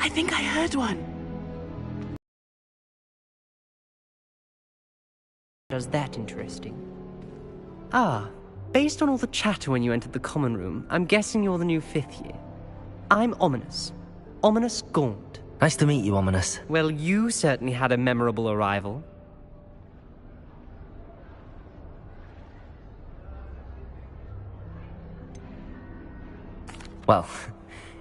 I think I heard one. Does that interesting? Ah, based on all the chatter when you entered the common room, I'm guessing you're the new 5th year. I'm Ominous. Ominous Gaunt. Nice to meet you, Ominous. Well, you certainly had a memorable arrival. Well,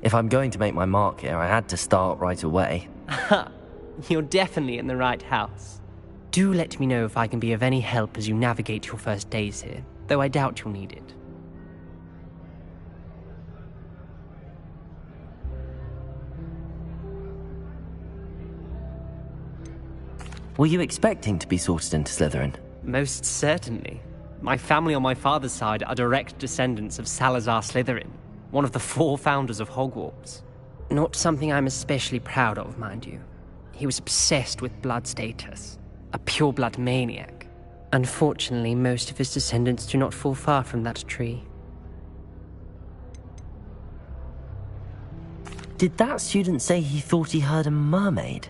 if I'm going to make my mark here, I had to start right away. Ha! You're definitely in the right house. Do let me know if I can be of any help as you navigate your first days here, though I doubt you'll need it. Were you expecting to be sorted into Slytherin? Most certainly. My family on my father's side are direct descendants of Salazar Slytherin, one of the 4 founders of Hogwarts. Not something I'm especially proud of, mind you. He was obsessed with blood status, a pure-blood maniac. Unfortunately, most of his descendants do not fall far from that tree. Did that student say he thought he heard a mermaid?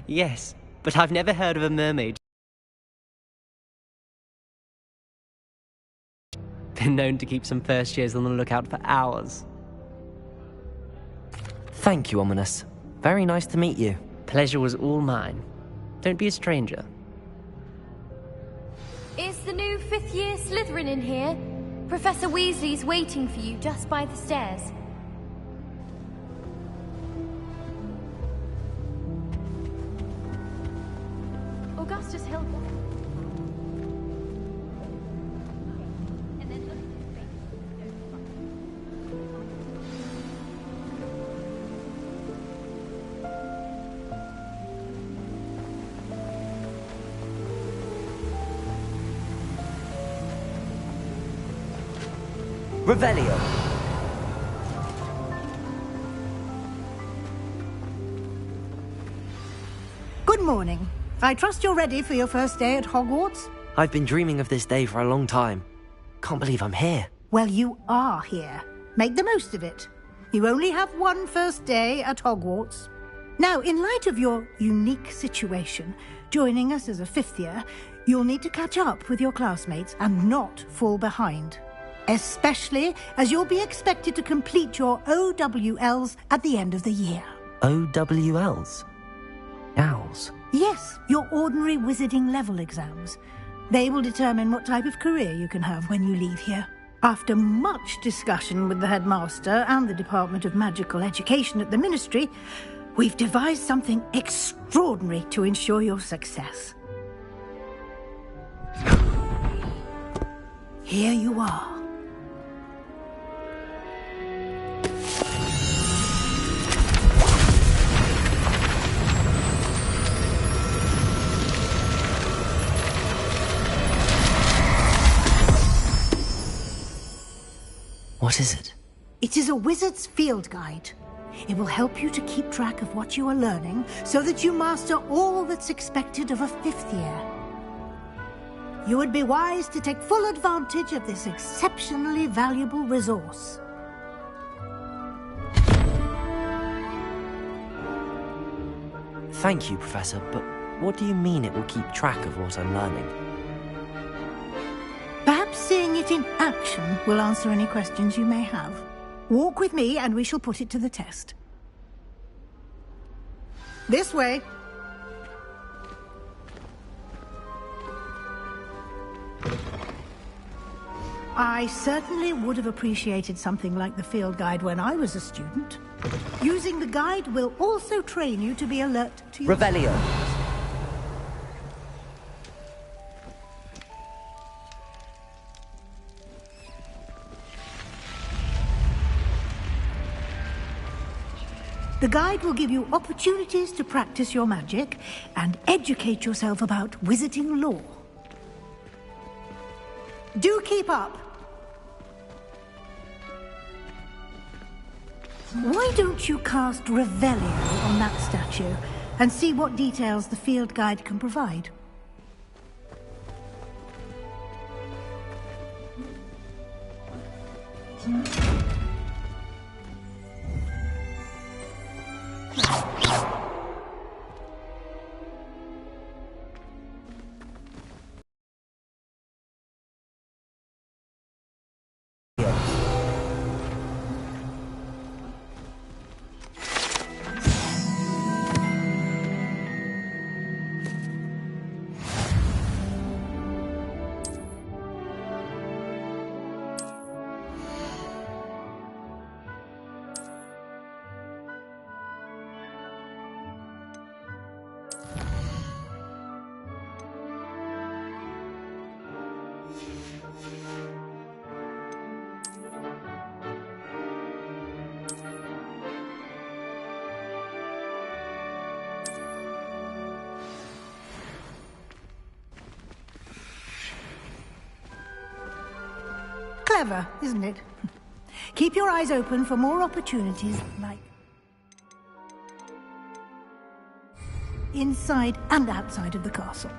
Yes, but I've never heard of a mermaid. Been known to keep some first years on the lookout for hours. Thank you, Ominous. Very nice to meet you. Pleasure was all mine. Don't be a stranger. Is the new 5th year Slytherin in here? Professor Weasley's waiting for you just by the stairs. Augustus Hill. And then look at his face. Revelio. Good morning. I trust you're ready for your first day at Hogwarts? I've been dreaming of this day for a long time. Can't believe I'm here. Well, you are here. Make the most of it. You only have one first day at Hogwarts. Now, in light of your unique situation, joining us as a 5th year, you'll need to catch up with your classmates and not fall behind. Especially as you'll be expected to complete your OWLs at the end of the year. OWLs? Owls? Yes, your ordinary wizarding level exams. They will determine what type of career you can have when you leave here. After much discussion with the headmaster and the Department of Magical Education at the Ministry, we've devised something extraordinary to ensure your success. Here you are. What is it? It is a wizard's field guide. It will help you to keep track of what you are learning so that you master all that's expected of a 5th year. You would be wise to take full advantage of this exceptionally valuable resource. Thank you, Professor, but what do you mean it will keep track of what I'm learning? Perhaps seeing it in action will answer any questions you may have. Walk with me and we shall put it to the test. This way. I certainly would have appreciated something like the field guide when I was a student. Using the guide will also train you to be alert to your... Revelio. The guide will give you opportunities to practice your magic and educate yourself about wizarding lore. Do keep up. Why don't you cast Revelio on that statue and see what details the field guide can provide? Clever, isn't it? Keep your eyes open for more opportunities like inside and outside of the castle.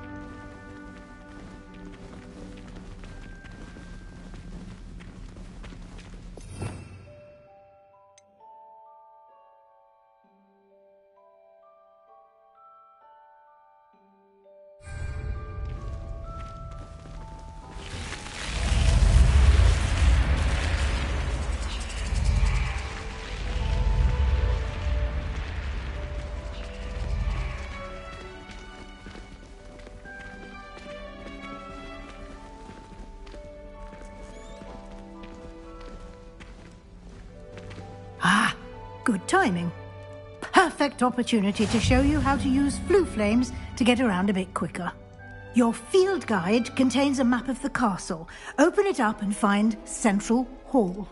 Ah, good timing. Perfect opportunity to show you how to use flue flames to get around a bit quicker. Your field guide contains a map of the castle. Open it up and find Central Hall.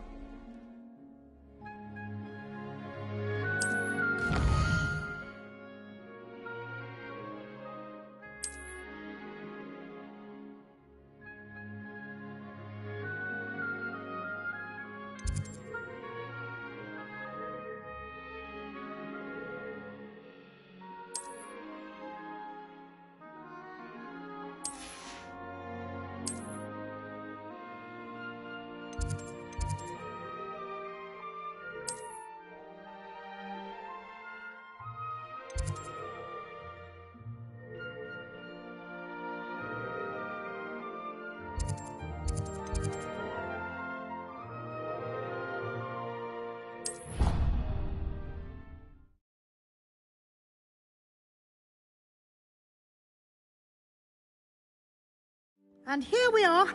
And here we are.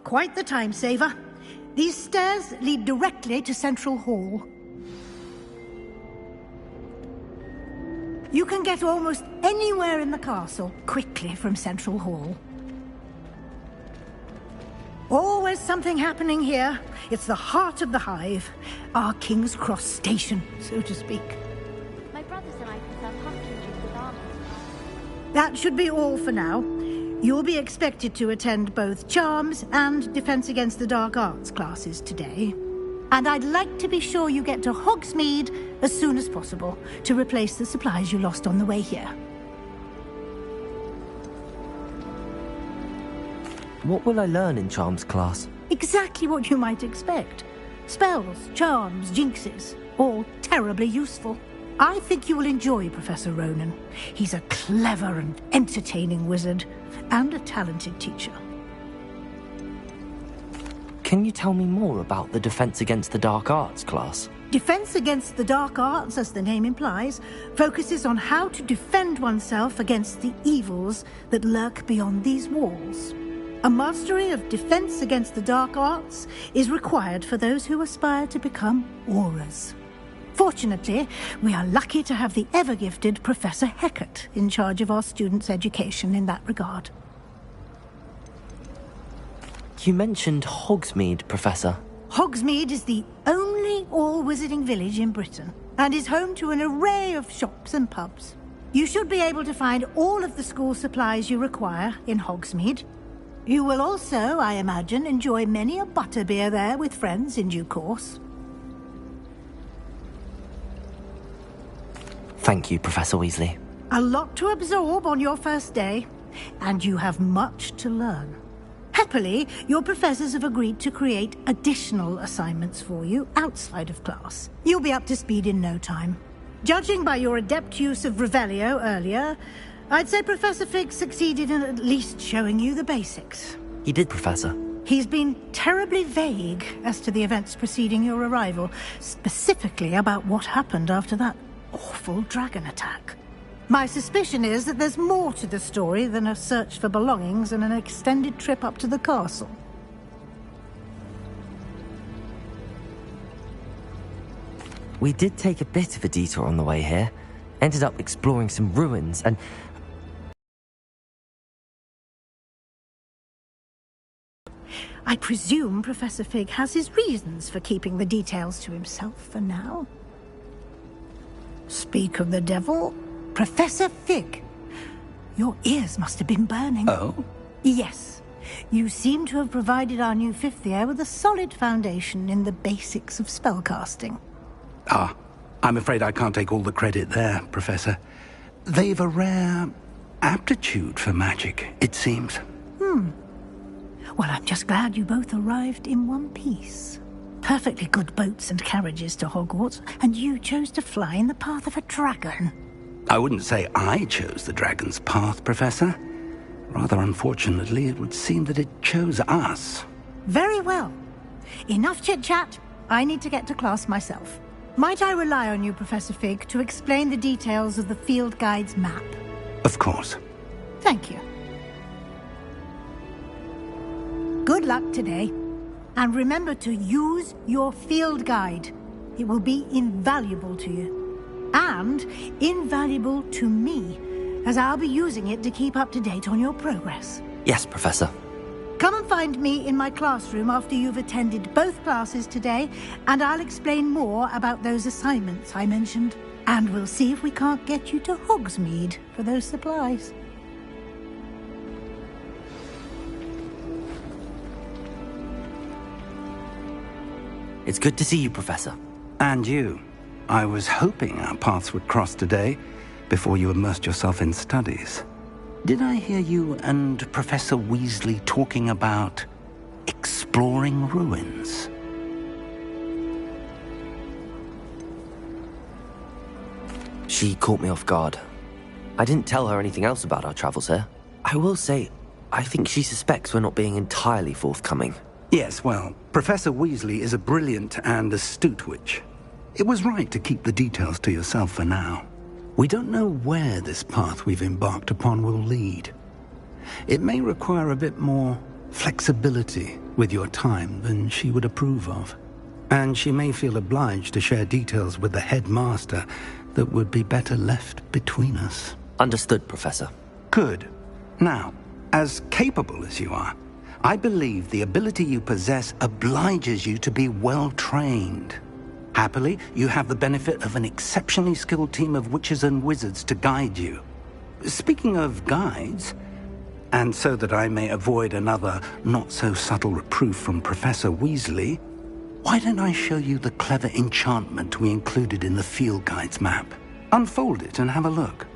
Quite the time saver. These stairs lead directly to Central Hall. You can get almost anywhere in the castle quickly from Central Hall. Always something happening here. It's the heart of the hive. Our King's Cross station, so to speak. My brothers and I prefer partridges with almonds. That should be all for now. You'll be expected to attend both Charms and Defense Against the Dark Arts classes today. And I'd like to be sure you get to Hogsmeade as soon as possible to replace the supplies you lost on the way here. What will I learn in Charms class? Exactly what you might expect. Spells, charms, jinxes, all terribly useful. I think you will enjoy Professor Ronan. He's a clever and entertaining wizard, and a talented teacher. Can you tell me more about the Defense Against the Dark Arts class? Defense Against the Dark Arts, as the name implies, focuses on how to defend oneself against the evils that lurk beyond these walls. A mastery of Defense Against the Dark Arts is required for those who aspire to become auras. Fortunately, we are lucky to have the ever-gifted Professor Hecat in charge of our students' education in that regard. You mentioned Hogsmeade, Professor. Hogsmeade is the only all-wizarding village in Britain, and is home to an array of shops and pubs. You should be able to find all of the school supplies you require in Hogsmeade. You will also, I imagine, enjoy many a butterbeer there with friends in due course. Thank you, Professor Weasley. A lot to absorb on your first day, and you have much to learn. Happily, your professors have agreed to create additional assignments for you outside of class. You'll be up to speed in no time. Judging by your adept use of Revelio earlier, I'd say Professor Fig succeeded in at least showing you the basics. He did, Professor. He's been terribly vague as to the events preceding your arrival, specifically about what happened after that awful dragon attack. My suspicion is that there's more to the story than a search for belongings and an extended trip up to the castle. We did take a bit of a detour on the way here. Ended up exploring some ruins and... I presume Professor Fig has his reasons for keeping the details to himself for now. Speak of the devil, Professor Fig. Your ears must have been burning. Oh? Yes. You seem to have provided our new fifth year with a solid foundation in the basics of spellcasting. Ah, I'm afraid I can't take all the credit there, Professor. They've a rare aptitude for magic, it seems. Well, I'm just glad you both arrived in one piece. Perfectly good boats and carriages to Hogwarts, and you chose to fly in the path of a dragon. I wouldn't say I chose the dragon's path, Professor. Rather unfortunately, it would seem that it chose us. Very well. Enough chit-chat. I need to get to class myself. Might I rely on you, Professor Fig, to explain the details of the field guide's map? Of course. Thank you. Good luck today. And remember to use your field guide. It will be invaluable to you. And invaluable to me, as I'll be using it to keep up to date on your progress. Yes, Professor. Come and find me in my classroom after you've attended both classes today, and I'll explain more about those assignments I mentioned. And we'll see if we can't get you to Hogsmeade for those supplies. It's good to see you, Professor. And you. I was hoping our paths would cross today, before you immersed yourself in studies. Did I hear you and Professor Weasley talking about exploring ruins? She caught me off guard. I didn't tell her anything else about our travels here. I will say, I think she suspects we're not being entirely forthcoming. Yes, well, Professor Weasley is a brilliant and astute witch. It was right to keep the details to yourself for now. We don't know where this path we've embarked upon will lead. It may require a bit more flexibility with your time than she would approve of. And she may feel obliged to share details with the headmaster that would be better left between us. Understood, Professor. Good. Now, as capable as you are, I believe the ability you possess obliges you to be well-trained. Happily, you have the benefit of an exceptionally skilled team of witches and wizards to guide you. Speaking of guides, and so that I may avoid another not-so-subtle reproof from Professor Weasley, why don't I show you the clever enchantment we included in the field guide's map? Unfold it and have a look.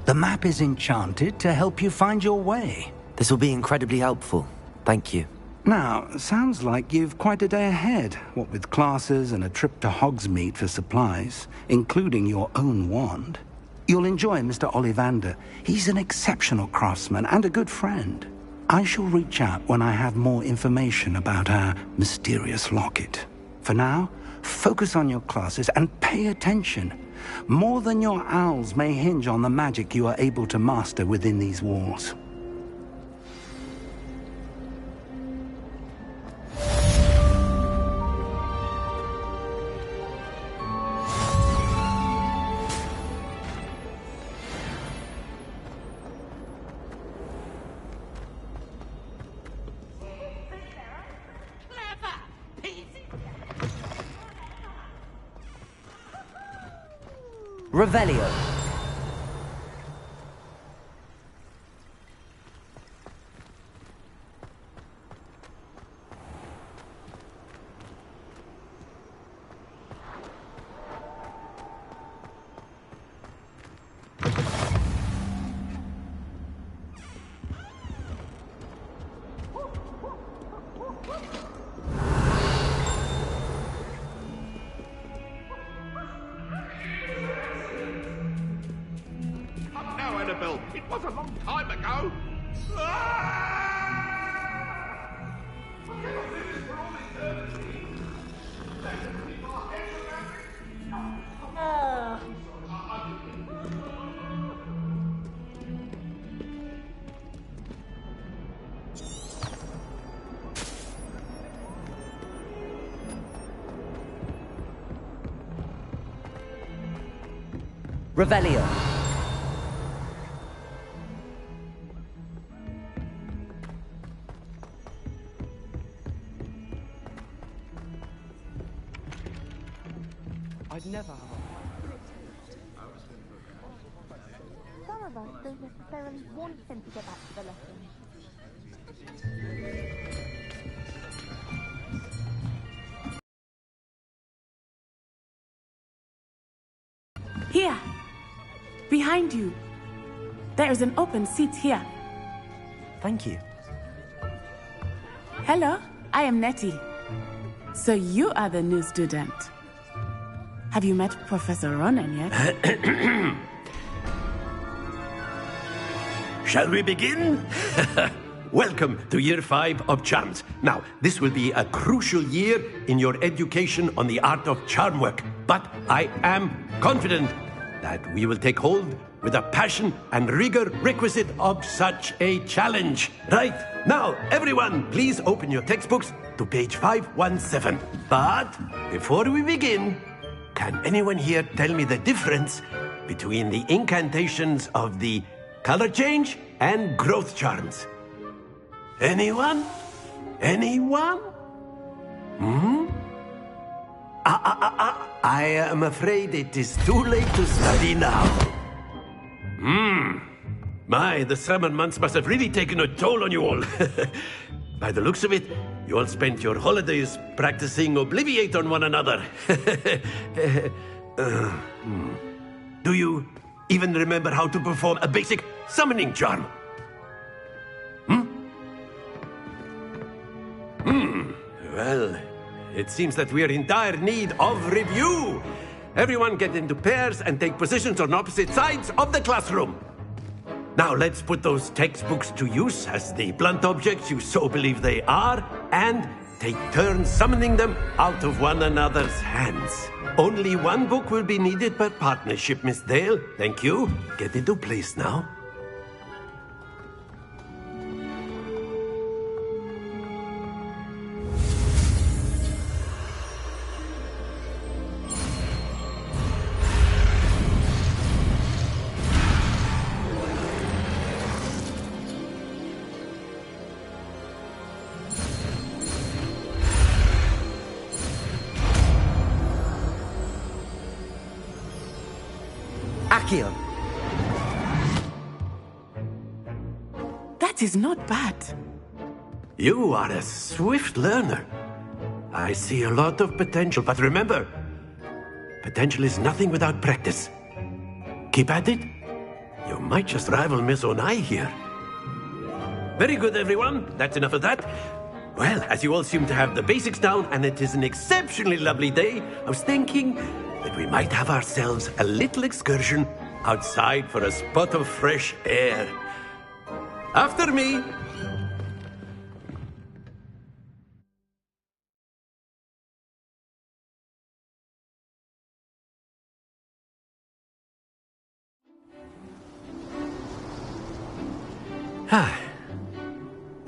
The map is enchanted to help you find your way. This will be incredibly helpful. Thank you. Now, sounds like you've quite a day ahead, what with classes and a trip to Hogsmeade for supplies, including your own wand. You'll enjoy Mr. Ollivander. He's an exceptional craftsman and a good friend. I shall reach out when I have more information about our mysterious locket. For now, focus on your classes and pay attention. More than your owls may hinge on the magic you are able to master within these walls. Revelio. It was a long time ago. Revelio. I'd never have Some of us don't necessarily want him to get back to the lesson. Here! Behind you! There is an open seat here. Thank you. Hello, I am Nettie. So you are the new student. Have you met Professor Ronan yet? Shall we begin? Welcome to Year 5 of Charms. Now, this will be a crucial year in your education on the art of charm work. But I am confident that we will take hold with the passion and rigor requisite of such a challenge. Right, now, everyone, please open your textbooks to page 517. But before we begin, can anyone here tell me the difference between the incantations of the color change and growth charms? Anyone? Anyone? I am afraid it is too late to study now. My, the summer months must have really taken a toll on you all. By the looks of it, you all spent your holidays practicing Obliviate on one another. Do you even remember how to perform a basic summoning charm? Well, it seems that we are in dire need of review. Everyone get into pairs and take positions on opposite sides of the classroom. Now let's put those textbooks to use as the blunt objects you so believe they are, and take turns summoning them out of one another's hands. Only one book will be needed per partnership, Miss Dale. Thank you. Get into place now. Accio! That is not bad. You are a swift learner. I see a lot of potential, but remember, potential is nothing without practice. Keep at it. You might just rival Miss Onai here. Very good, everyone. That's enough of that. Well, as you all seem to have the basics down, and it is an exceptionally lovely day, I was thinking that we might have ourselves a little excursion outside for a spot of fresh air. After me.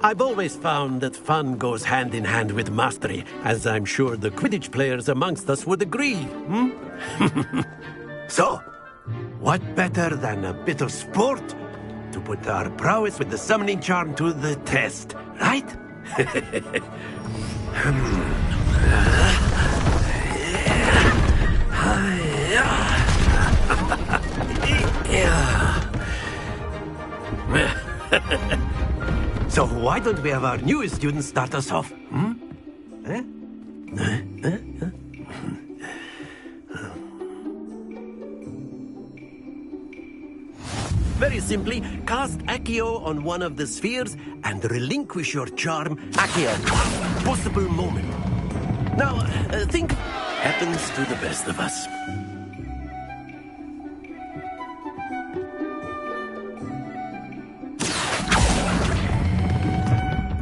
I've always found that fun goes hand in hand with mastery, as I'm sure the Quidditch players amongst us would agree. So, what better than a bit of sport to put our prowess with the summoning charm to the test, right? So why don't we have our newest student start us off? Very simply, cast Accio on one of the spheres and relinquish your charm. Accio! Possible moment. Now, think happens to the best of us.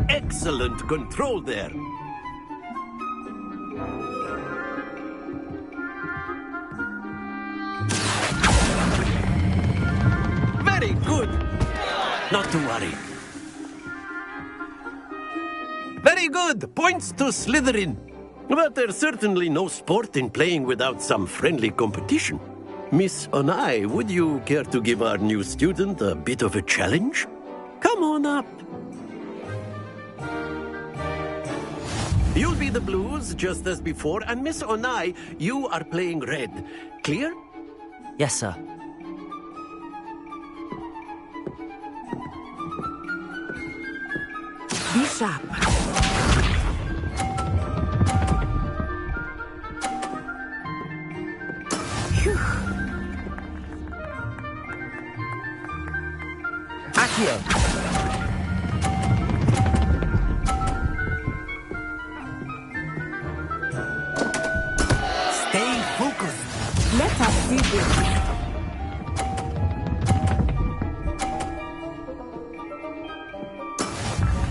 Excellent control there. Very good. Not to worry. Very good. Points to Slytherin. But there's certainly no sport in playing without some friendly competition. Miss Onai, would you care to give our new student a bit of a challenge? Come on up. You'll be the blues, just as before, and Miss Onai, you are playing red. Clear? Yes, sir. Be sharp. Phew. Accio! Stay focused. Let us see this.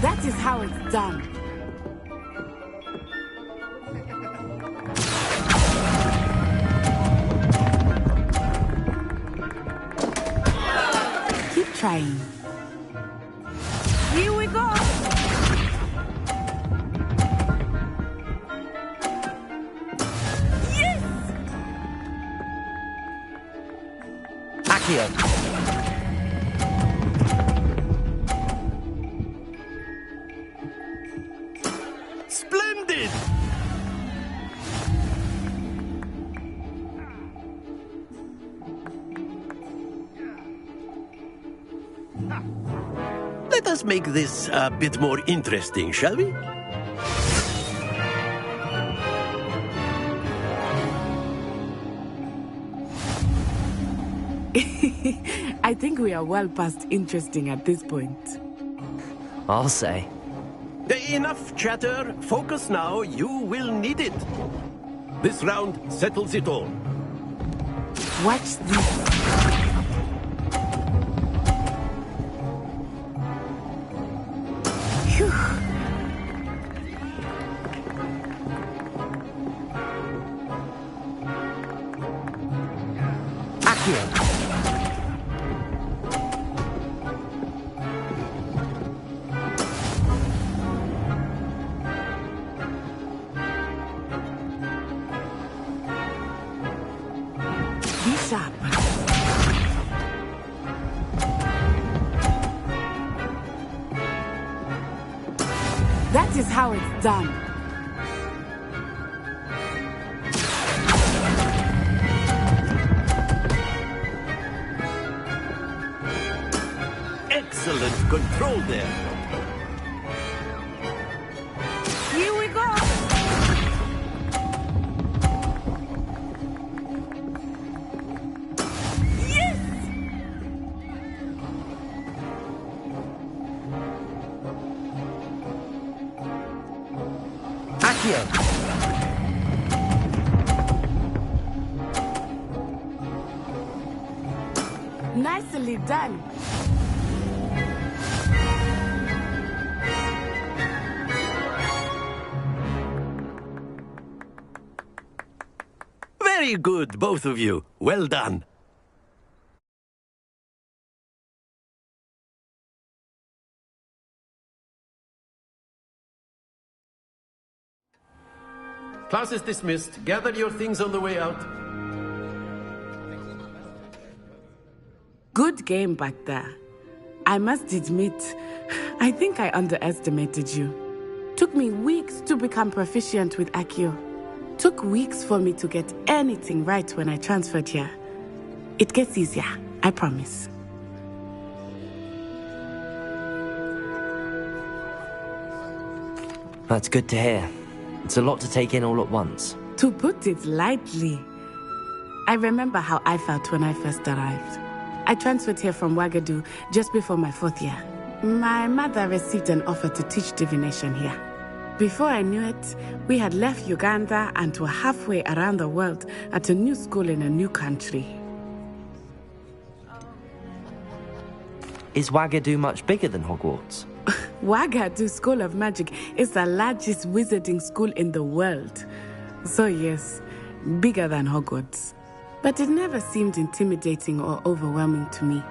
That is how it's done. Keep trying. Here we go. Yes! Accio! Splendid! Let us make this a bit more interesting, shall we? I think we are well past interesting at this point. I'll say. Enough chatter. Focus now. You will need it. This round settles it all. Watch this. Phew. Accio! Be sharp. That is how it's done. Excellent control there. Here we go. Yes! Accio! Nicely done. Very good, both of you. Well done. Class is dismissed. Gather your things on the way out. Good game back there. I must admit, I think I underestimated you. Took me weeks to become proficient with Accio. Took weeks for me to get anything right when I transferred here. It gets easier, I promise. That's good to hear. It's a lot to take in all at once. To put it lightly, I remember how I felt when I first arrived. I transferred here from Ouagadougou just before my 4th year. My mother received an offer to teach divination here. Before I knew it, we had left Uganda and were halfway around the world at a new school in a new country. Is Ouagadougou much bigger than Hogwarts? Ouagadougou School of Magic is the largest wizarding school in the world. So yes, bigger than Hogwarts. But it never seemed intimidating or overwhelming to me.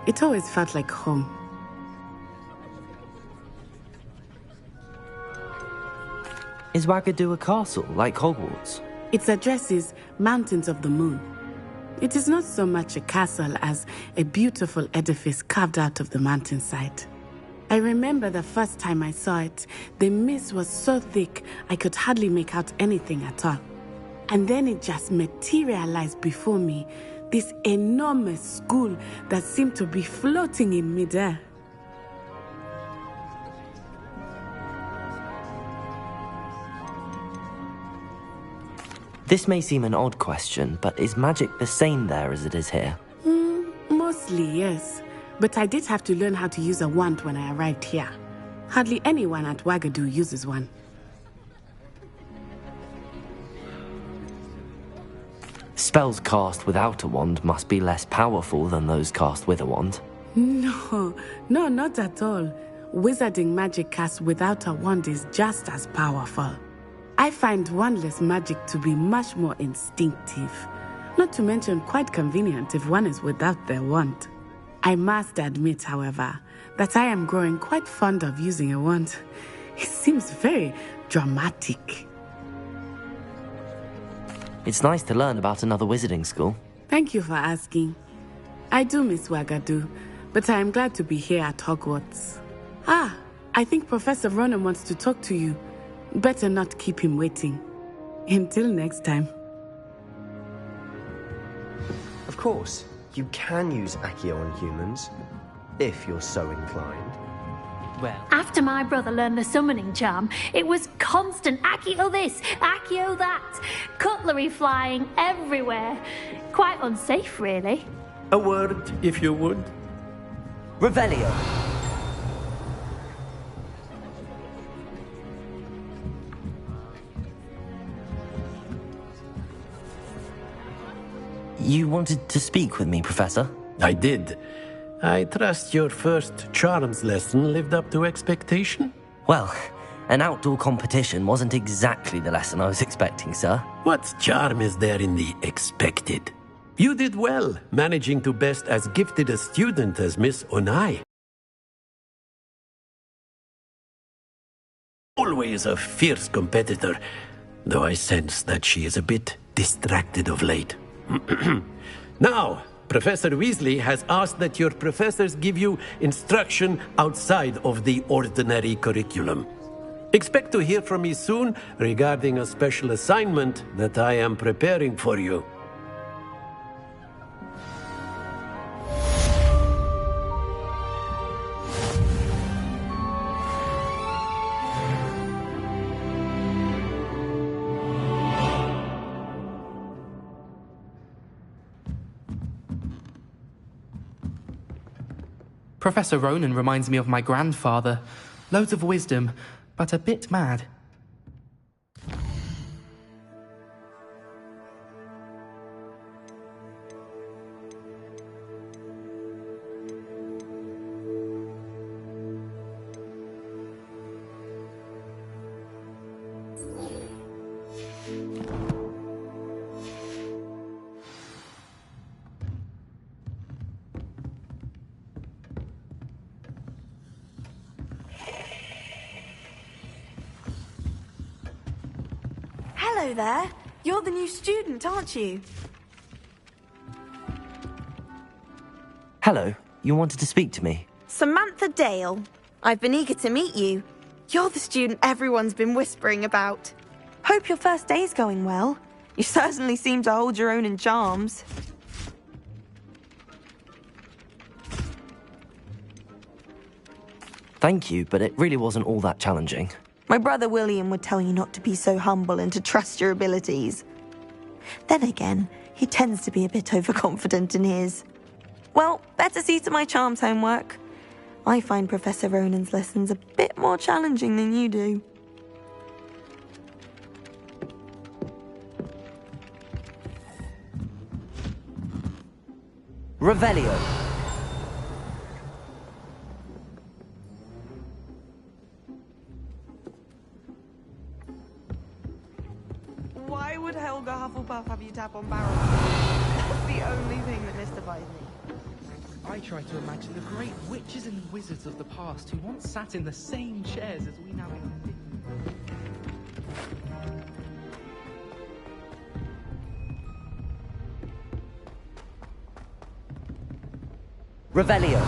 It always felt like home. Is Ouagadougou a castle, like Hogwarts? Its address is Mountains of the Moon. It is not so much a castle as a beautiful edifice carved out of the mountainside. I remember the first time I saw it, the mist was so thick I could hardly make out anything at all. And then it just materialized before me, this enormous school that seemed to be floating in midair. This may seem an odd question, but is magic the same there as it is here? Mostly, yes. But I did have to learn how to use a wand when I arrived here. Hardly anyone at Wagadu uses one. Spells cast without a wand must be less powerful than those cast with a wand. No, not at all. Wizarding magic cast without a wand is just as powerful. I find wandless magic to be much more instinctive. Not to mention quite convenient if one is without their wand. I must admit, however, that I am growing quite fond of using a wand. It seems very dramatic. It's nice to learn about another wizarding school. Thank you for asking. I do miss Wagadu, but I am glad to be here at Hogwarts. I think Professor Ronan wants to talk to you. Better not keep him waiting. Until next time. Of course, you can use Accio on humans, if you're so inclined. Well, After my brother learned the summoning charm, it was constant Accio this, Accio that, cutlery flying everywhere. Quite unsafe, really. A word, if you would. Revelio! You wanted to speak with me, Professor? I did. I trust your first charms lesson lived up to expectation? Well, an outdoor competition wasn't exactly the lesson I was expecting, sir. What charm is there in the expected? You did well, managing to best as gifted a student as Miss Onai. Always a fierce competitor, though I sense that she is a bit distracted of late. Now, Professor Weasley has asked that your professors give you instruction outside of the ordinary curriculum. Expect to hear from me soon regarding a special assignment that I am preparing for you. Professor Ronan reminds me of my grandfather. Loads of wisdom, but a bit mad. Hello there. You're the new student, aren't you? Hello, you wanted to speak to me? Samantha Dale. I've been eager to meet you. You're the student everyone's been whispering about. Hope your first day's going well. You certainly seem to hold your own in charms. Thank you, but it really wasn't all that challenging. My brother William would tell you not to be so humble and to trust your abilities. Then again, he tends to be a bit overconfident in his. Well, better see to my charms homework. I find Professor Ronan's lessons a bit more challenging than you do. Revelio! Why would Helga Hufflepuff have you tap on barrels? That's the only thing that mystifies me. I try to imagine the great witches and wizards of the past who once sat in the same chairs as we now exist. Revelio.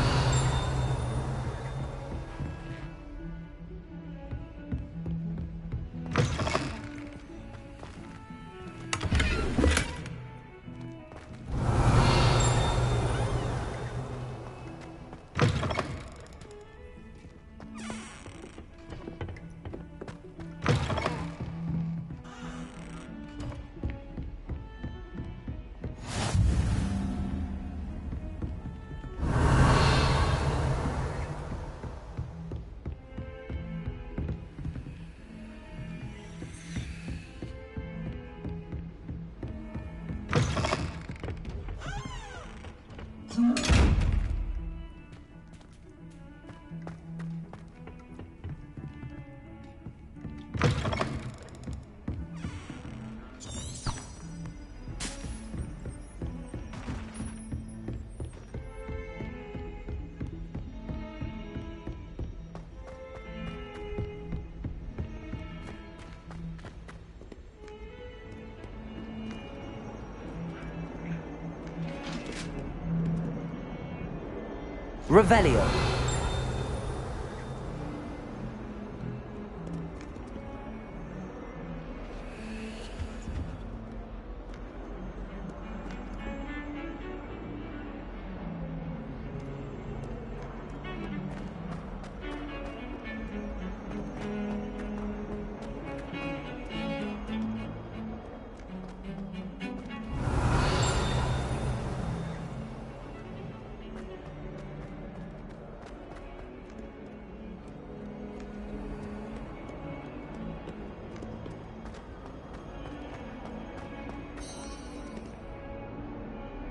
Revelio.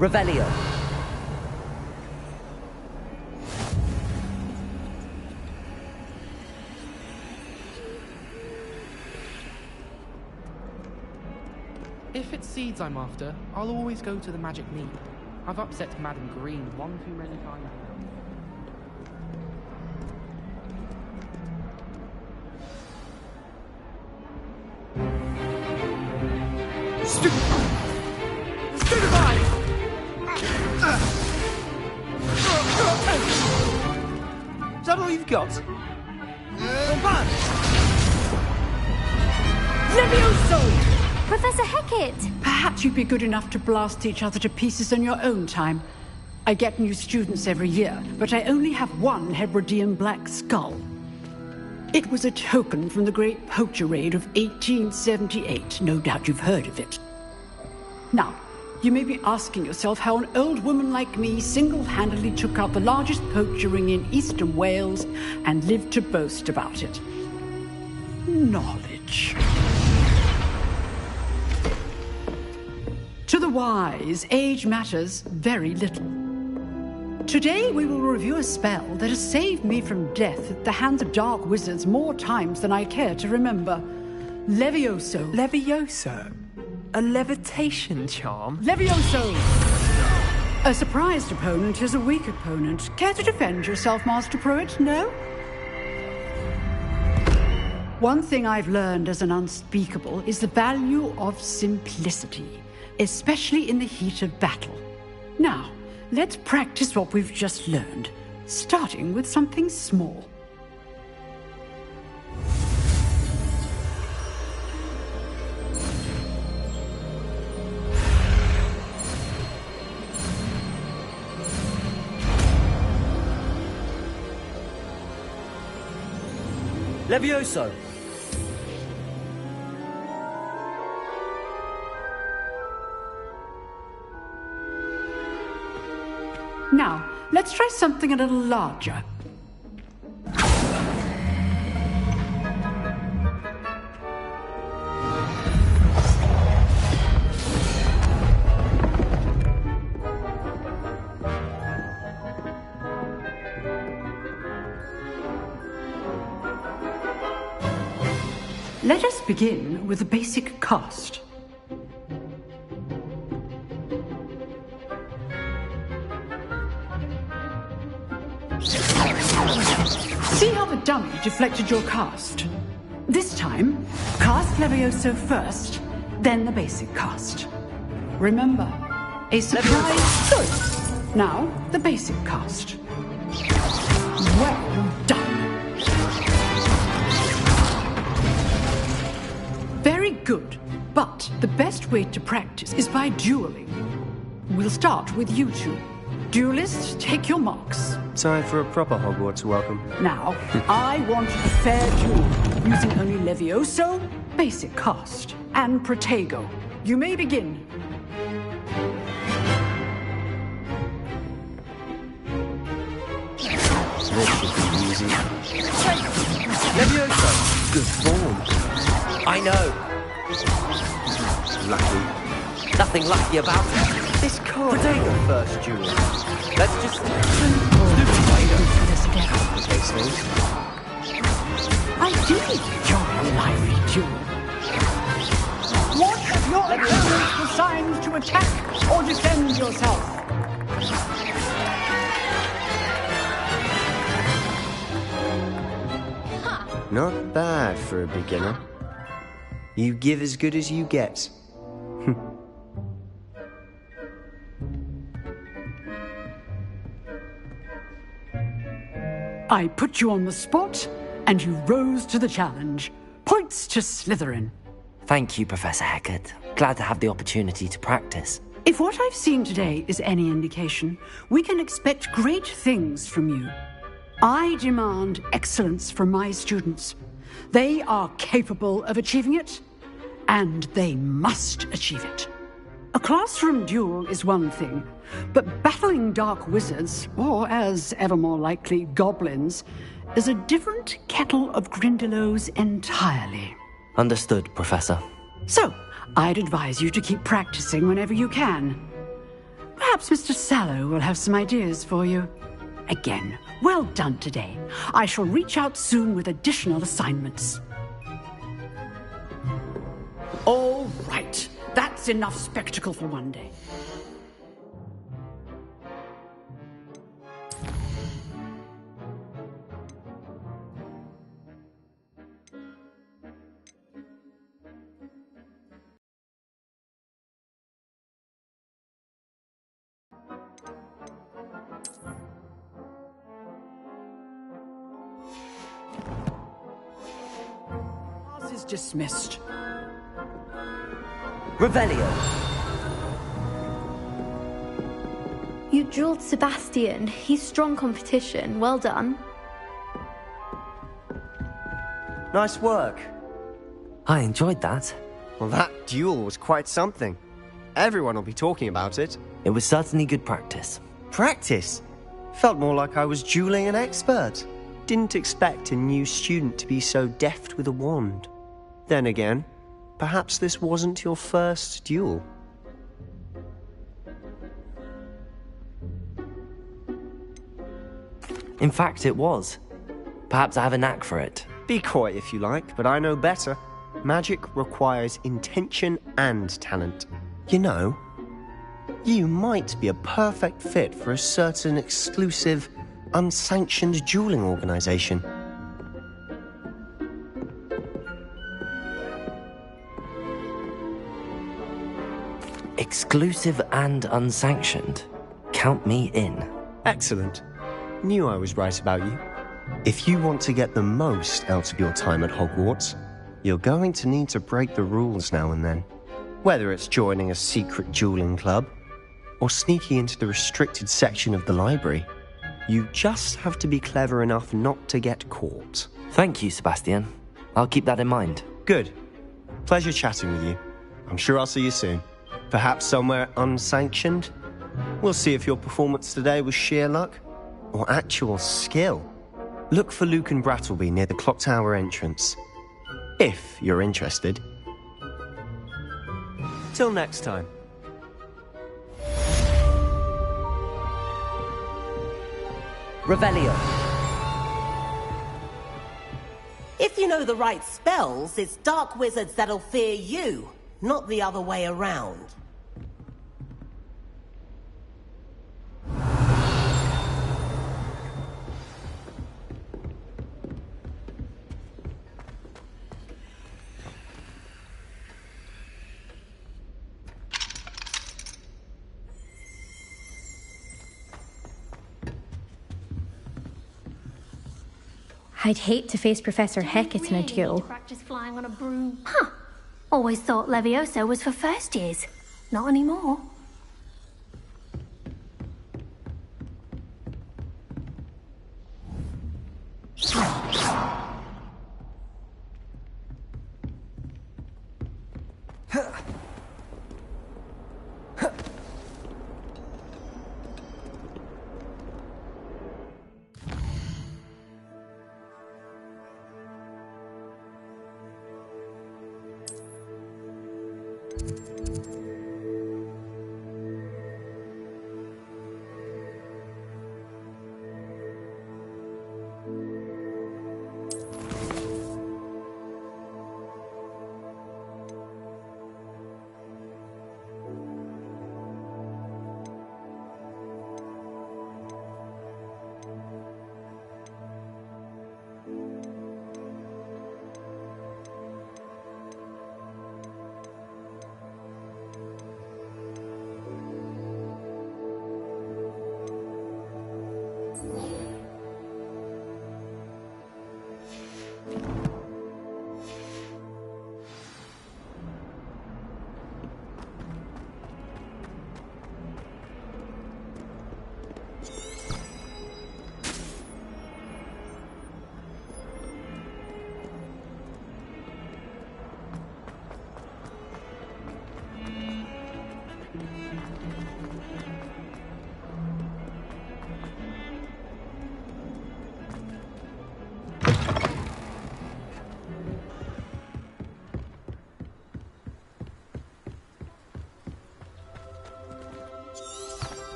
Revelio. If it's seeds I'm after, I'll always go to the magic mead. I've upset Madam Green one too many times now. Is that all you've got? Levioso! Professor Hecat! Perhaps you'd be good enough to blast each other to pieces on your own time. I get new students every year, but I only have one Hebridean black skull. It was a token from the Great Poacher Raid of 1878. No doubt you've heard of it. Now, you may be asking yourself how an old woman like me single-handedly took out the largest poacher ring in eastern Wales and lived to boast about it. Knowledge. To the wise, age matters very little. Today we will review a spell that has saved me from death at the hands of dark wizards more times than I care to remember. Levioso. Levioso? A levitation charm? Levioso! A surprised opponent is a weak opponent. Care to defend yourself, Master Pruitt? No? One thing I've learned as an unspeakable is the value of simplicity, especially in the heat of battle. Now, let's practice what we've just learned, starting with something small. Levioso! Now, let's try something a little larger. Let us begin with the basic cast. See how the dummy deflected your cast? This time, cast Levioso first, then the basic cast. Remember, a surprise... Good. Now, the basic cast. Well done. Very good. But the best way to practice is by dueling. We'll start with you two. Duelists, take your marks. Time for a proper Hogwarts welcome. Now, I want a fair duel, using only Levioso, basic cast, and Protego. You may begin. This should be easy. Levioso! Good form. I know. Lucky. Nothing lucky about it. This can't be the first duel. Let's just... Complicates things. I did enjoy a lively duel. Watch your opponents for signs to attack or defend yourself. Not bad for a beginner. You give as good as you get. I put you on the spot, and you rose to the challenge. Points to Slytherin. Thank you, Professor Hecat. Glad to have the opportunity to practice. If what I've seen today is any indication, we can expect great things from you. I demand excellence from my students. They are capable of achieving it, and they must achieve it. A classroom duel is one thing, but battling dark wizards, or as ever more likely, goblins, is a different kettle of Grindylows entirely. Understood, Professor. So, I'd advise you to keep practicing whenever you can. Perhaps Mr. Sallow will have some ideas for you. Again, well done today. I shall reach out soon with additional assignments. All right. That's enough spectacle for one day. Class is dismissed. Revelio. You dueled Sebastian. He's strong competition. Well done. Nice work. I enjoyed that. Well, that duel was quite something. Everyone will be talking about it. It was certainly good practice. Practice? Felt more like I was dueling an expert. Didn't expect a new student to be so deft with a wand. Then again, perhaps this wasn't your first duel. In fact, it was. Perhaps I have a knack for it. Be coy if you like, but I know better. Magic requires intention and talent. You know, you might be a perfect fit for a certain exclusive, unsanctioned dueling organization. Exclusive and unsanctioned. Count me in. Excellent. Knew I was right about you. If you want to get the most out of your time at Hogwarts, you're going to need to break the rules now and then. Whether it's joining a secret dueling club, or sneaking into the restricted section of the library, you just have to be clever enough not to get caught. Thank you, Sebastian. I'll keep that in mind. Good. Pleasure chatting with you. I'm sure I'll see you soon. Perhaps somewhere unsanctioned? We'll see if your performance today was sheer luck or actual skill. Look for Luke and Brattleby near the clock tower entrance, if you're interested. Till next time. Revelio. If you know the right spells, it's dark wizards that'll fear you, not the other way around. I'd hate to face Professor Hecat in a duel. Practice flying on a broom. Huh. Always thought Levioso was for first years. Not anymore.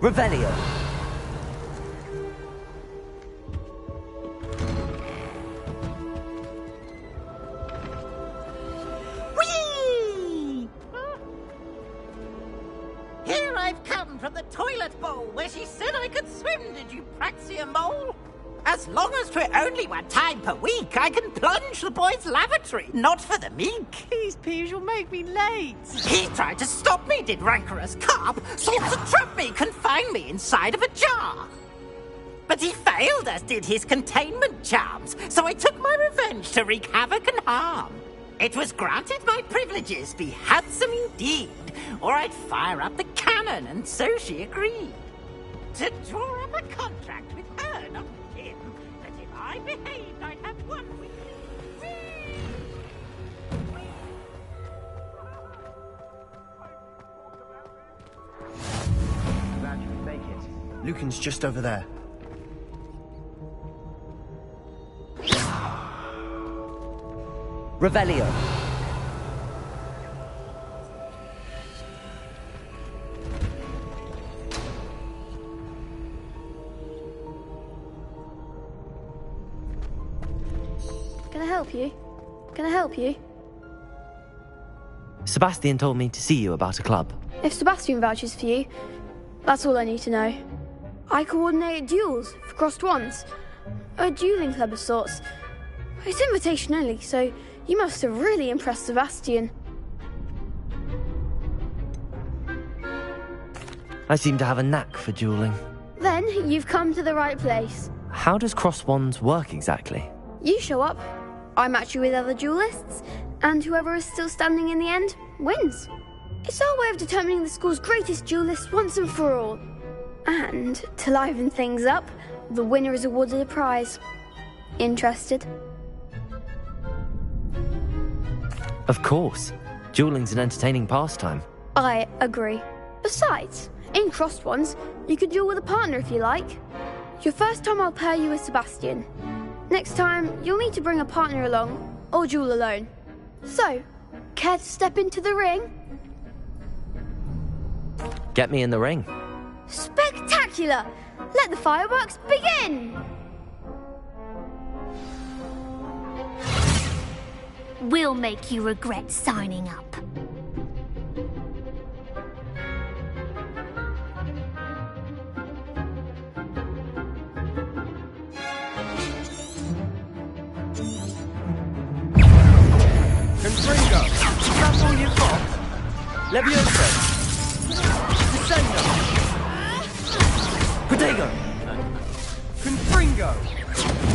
Revelio. Whee! Here I've come from the toilet bowl where she said I could swim, did you Praxia mole? As long as 'twere only 1 time per week, I can plunge the boys' lavatory, not for the meek. These peeves will make me late. He tried to stop me, did rancorous carp, sought to trap me, confine me inside of a jar. But he failed, as did his containment charms, so I took my revenge to wreak havoc and harm. It was granted my privileges be handsome indeed, or I'd fire up the cannon, and so she agreed. To draw up a contract with her, not him, that if I behaved, I'd have one with him. Glad you could make it. Lucan's just over there. Revelio. Can I help you? Can I help you? Sebastian told me to see you about a club. If Sebastian vouches for you, that's all I need to know. I coordinate duels for crossed wands. A dueling club of sorts. It's invitation only, so you must have really impressed Sebastian. I seem to have a knack for dueling. Then you've come to the right place. How does cross wands work exactly? You show up, I match you with other duelists, and whoever is still standing in the end wins. It's our way of determining the school's greatest duelist once and for all. And to liven things up, the winner is awarded a prize. Interested? Of course. Dueling's an entertaining pastime. I agree. Besides, in crossed ones, you could duel with a partner if you like. Your first time I'll pair you with Sebastian. Next time, you'll need to bring a partner along, or duel alone. So, care to step into the ring? Get me in the ring. Spectacular! Let the fireworks begin! We'll make you regret signing up. Confringo, that's all you've got? Levioso. Descendo. Protego! Confringo!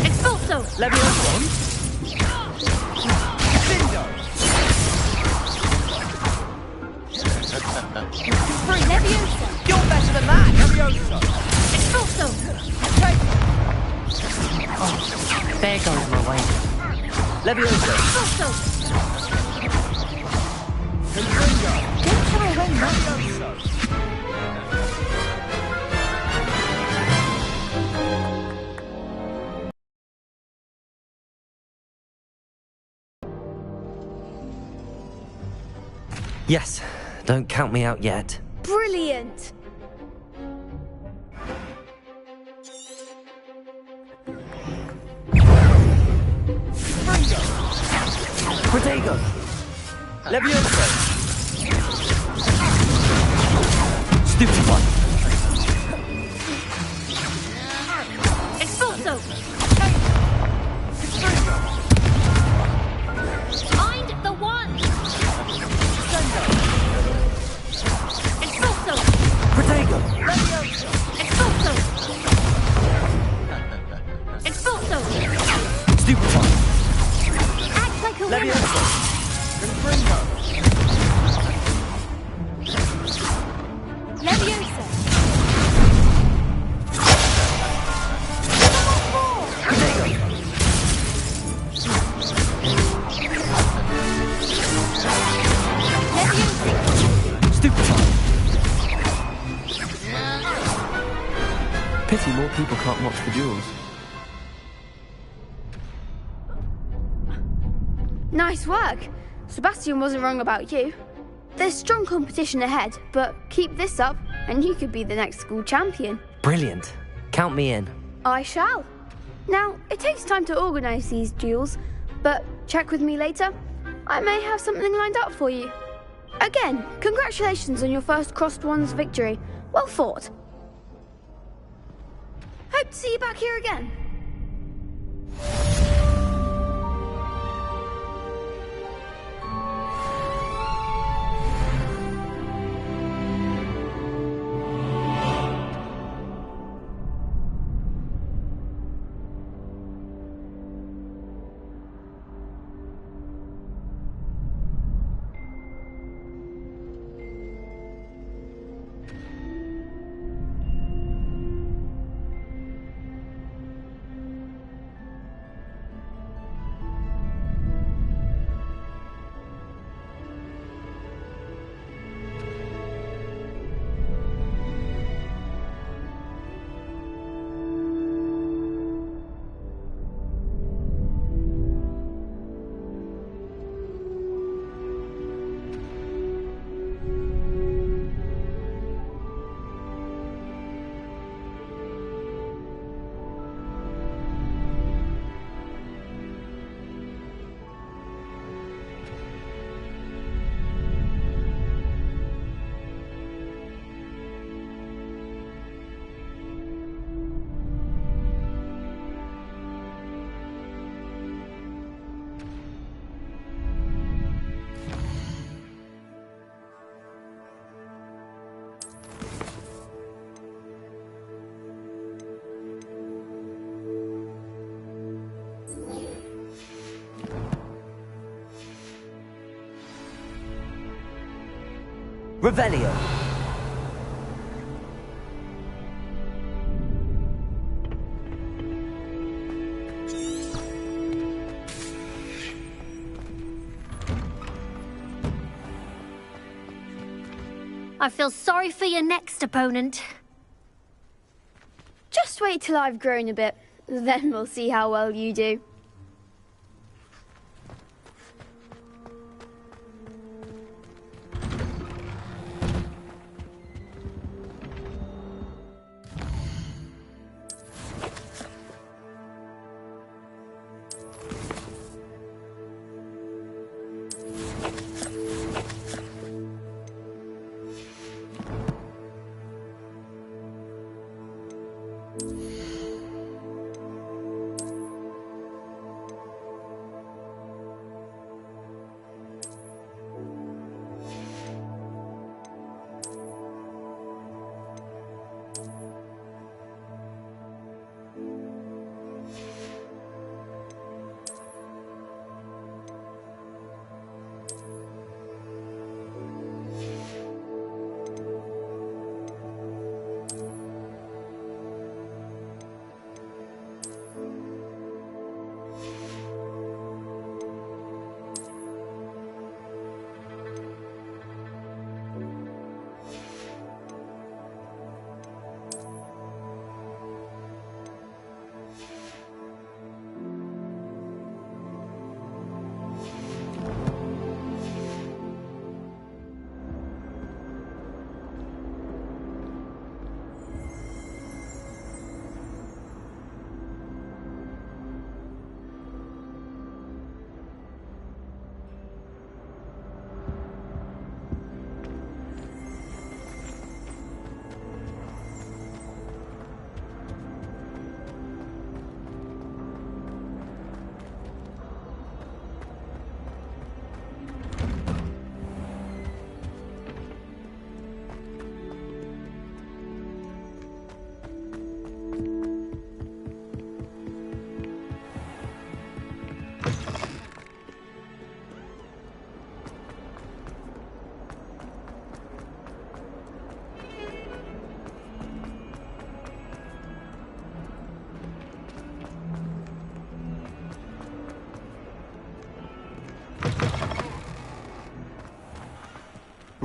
Expulso! Levioso! Findo! Leviosa! You're better than that! Levioso! Expulso! Oh, there goes my way. Levioso! Expulso! Confringo! Don't try when Levioso! Yes, don't count me out yet. Brilliant! Protego! Levioso! Stupid one! Expulso! Find the one! Expulso! Protego! Expulso! Expulso! Stupid one! Act like a winner! Levioso! Confringo! Leviosa! Stupid one! Pity more people can't watch the duels. Nice work. Sebastian wasn't wrong about you. There's strong competition ahead, but keep this up and you could be the next school champion. Brilliant. Count me in. I shall. Now, it takes time to organise these duels, but check with me later. I may have something lined up for you. Again, congratulations on your first Crossed Wands victory. Well fought. Hope to see you back here again. Revelio. I feel sorry for your next opponent. Just wait till I've grown a bit, then we'll see how well you do.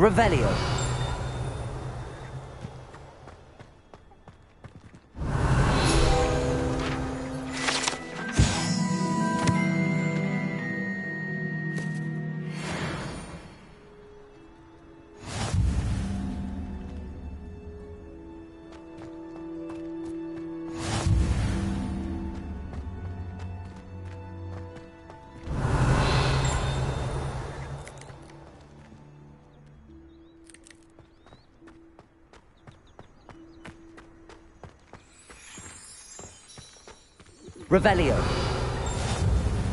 Revelio. Revelio.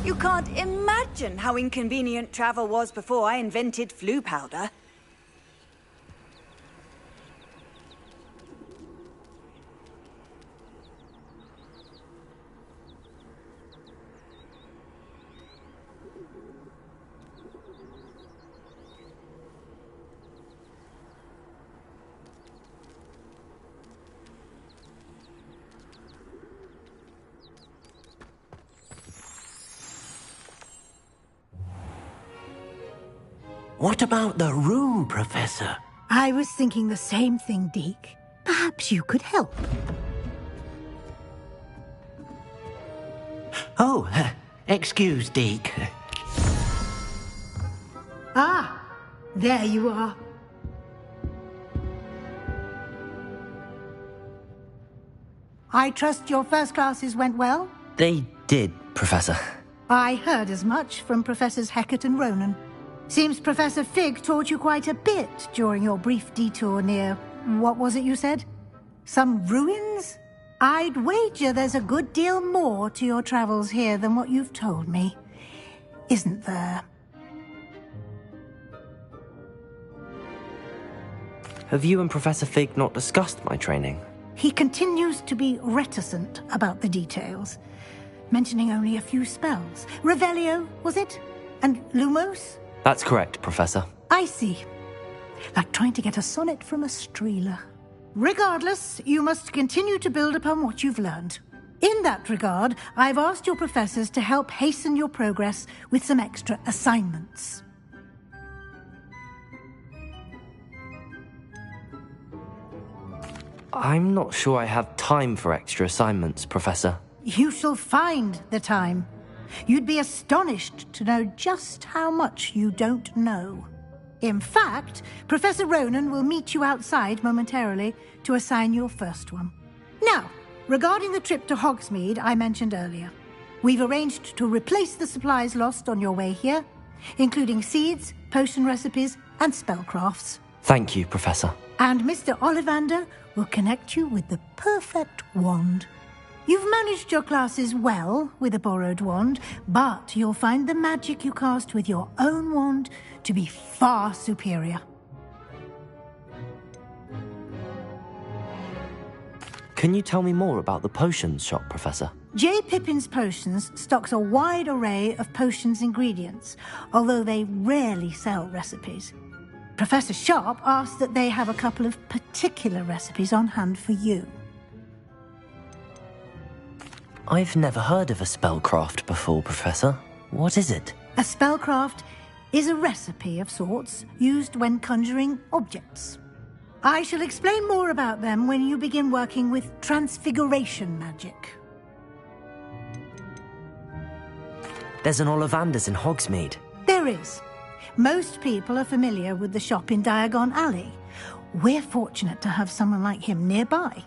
You can't imagine how inconvenient travel was before I invented flu powder. What about the room, Professor? I was thinking the same thing, Deke. Perhaps you could help. Oh, excuse, Deke. Ah, there you are. I trust your first classes went well? They did, Professor. I heard as much from Professors Hecat and Ronan. Seems Professor Fig taught you quite a bit during your brief detour near... what was it you said? Some ruins? I'd wager there's a good deal more to your travels here than what you've told me. Isn't there? Have you and Professor Fig not discussed my training? He continues to be reticent about the details, mentioning only a few spells. Revelio, was it? And Lumos? That's correct, Professor. I see. Like trying to get a sonnet from a streeler. Regardless, you must continue to build upon what you've learned. In that regard, I've asked your professors to help hasten your progress with some extra assignments. I'm not sure I have time for extra assignments, Professor. You shall find the time. You'd be astonished to know just how much you don't know. In fact, Professor Ronan will meet you outside momentarily to assign your first one. Now, regarding the trip to Hogsmeade I mentioned earlier, we've arranged to replace the supplies lost on your way here, including seeds, potion recipes, and spellcrafts. Thank you, Professor. And Mr. Ollivander will connect you with the perfect wand. You've managed your classes well with a borrowed wand, but you'll find the magic you cast with your own wand to be far superior. Can you tell me more about the potions shop, Professor? J. Pippin's Potions stocks a wide array of potions ingredients, although they rarely sell recipes. Professor Sharp asks that they have a couple of particular recipes on hand for you. I've never heard of a spellcraft before, Professor. What is it? A spellcraft is a recipe of sorts used when conjuring objects. I shall explain more about them when you begin working with transfiguration magic. There's an Ollivander's in Hogsmeade. There is. Most people are familiar with the shop in Diagon Alley. We're fortunate to have someone like him nearby.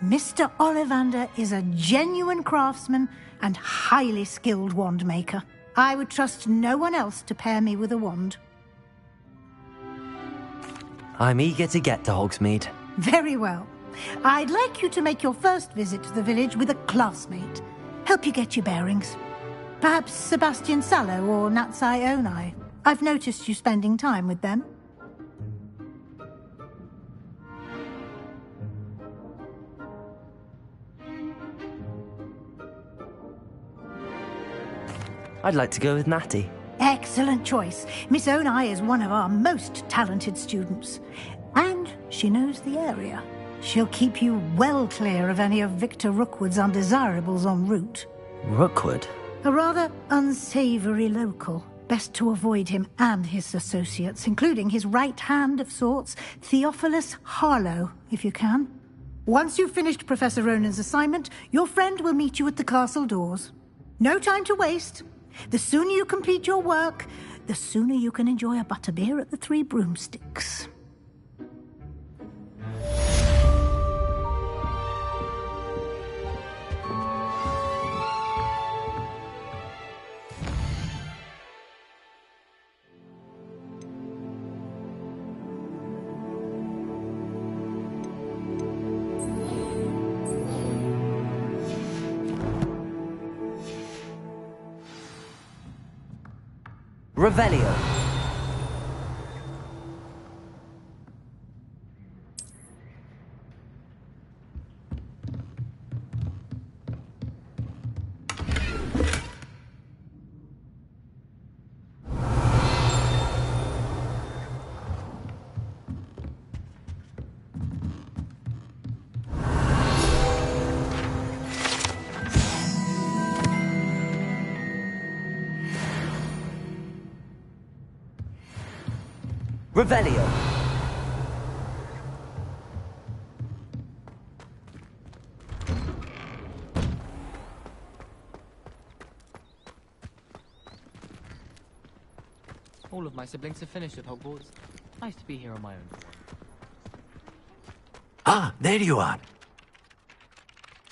Mr. Ollivander is a genuine craftsman and highly skilled wand maker. I would trust no one else to pair me with a wand. I'm eager to get to Hogsmeade. Very well. I'd like you to make your first visit to the village with a classmate. Help you get your bearings. Perhaps Sebastian Sallow or Natsai Onai. I've noticed you spending time with them. I'd like to go with Natty. Excellent choice. Miss Onai is one of our most talented students. And she knows the area. She'll keep you well clear of any of Victor Rookwood's undesirables en route. Rookwood? A rather unsavoury local. Best to avoid him and his associates, including his right hand of sorts, Theophilus Harlow, if you can. Once you've finished Professor Ronan's assignment, your friend will meet you at the castle doors. No time to waste. The sooner you complete your work, the sooner you can enjoy a butterbeer at the Three Broomsticks. Revelio. Revelio. All of my siblings have finished at Hogwarts. Nice to be here on my own. Ah, there you are.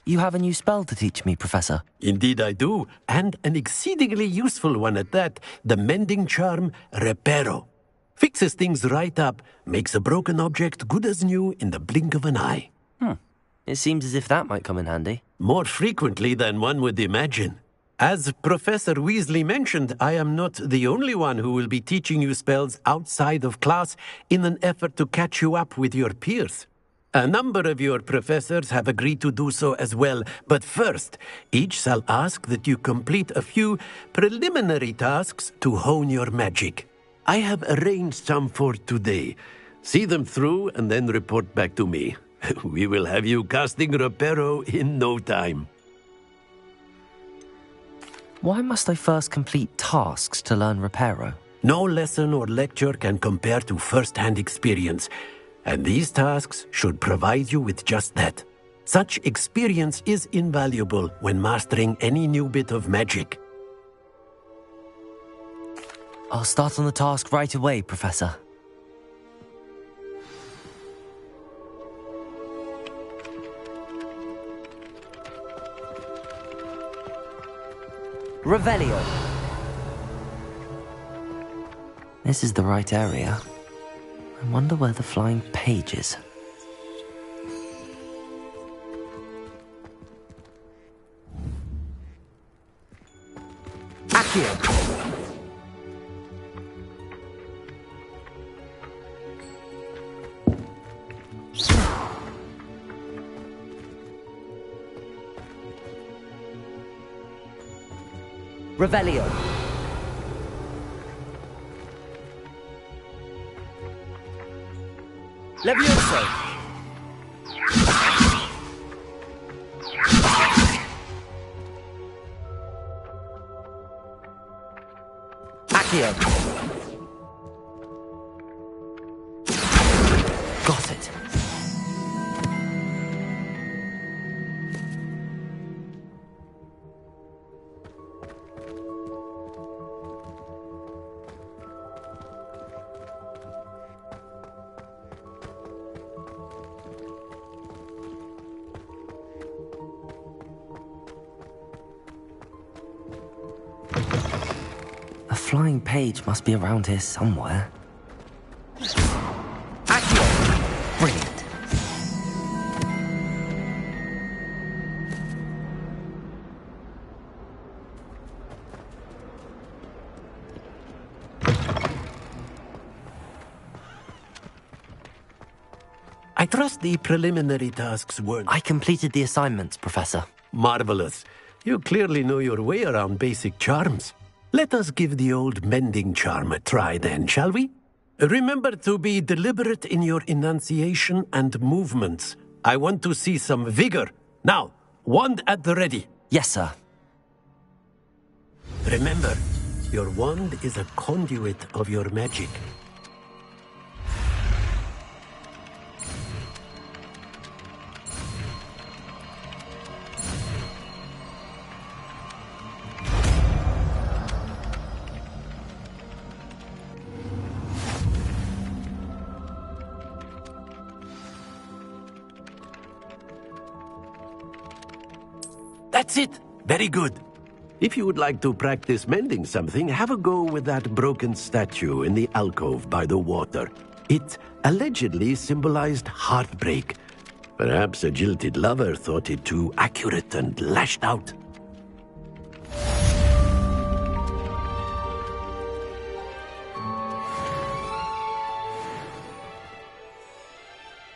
You have a new spell to teach me, Professor. Indeed I do, and an exceedingly useful one at that. The mending charm, Reparo. Fixes things right up, makes a broken object good as new in the blink of an eye. It seems as if that might come in handy. More frequently than one would imagine. As Professor Weasley mentioned, I am not the only one who will be teaching you spells outside of class in an effort to catch you up with your peers. A number of your professors have agreed to do so as well, but first, each shall ask that you complete a few preliminary tasks to hone your magic. I have arranged some for today. See them through and then report back to me. We will have you casting Reparo in no time. Why must I first complete tasks to learn Reparo? No lesson or lecture can compare to first-hand experience, and these tasks should provide you with just that. Such experience is invaluable when mastering any new bit of magic. I'll start on the task right away, Professor. Revelio. This is the right area. I wonder where the flying page is. Accio. Revelio. Levioso. Accio. Got it. A flying page must be around here somewhere. Accio! Brilliant. I trust the preliminary tasks weren't... I completed the assignments, Professor. Marvelous. You clearly know your way around basic charms. Let us give the old mending charm a try then, shall we? Remember to be deliberate in your enunciation and movements. I want to see some vigor. Now, wand at the ready. Yes, sir. Remember, Your wand is a conduit of your magic. That's it! Very good. If you would like to practice mending something, have a go with that broken statue in the alcove by the water. It allegedly symbolized heartbreak. Perhaps a jilted lover thought it too accurate and lashed out.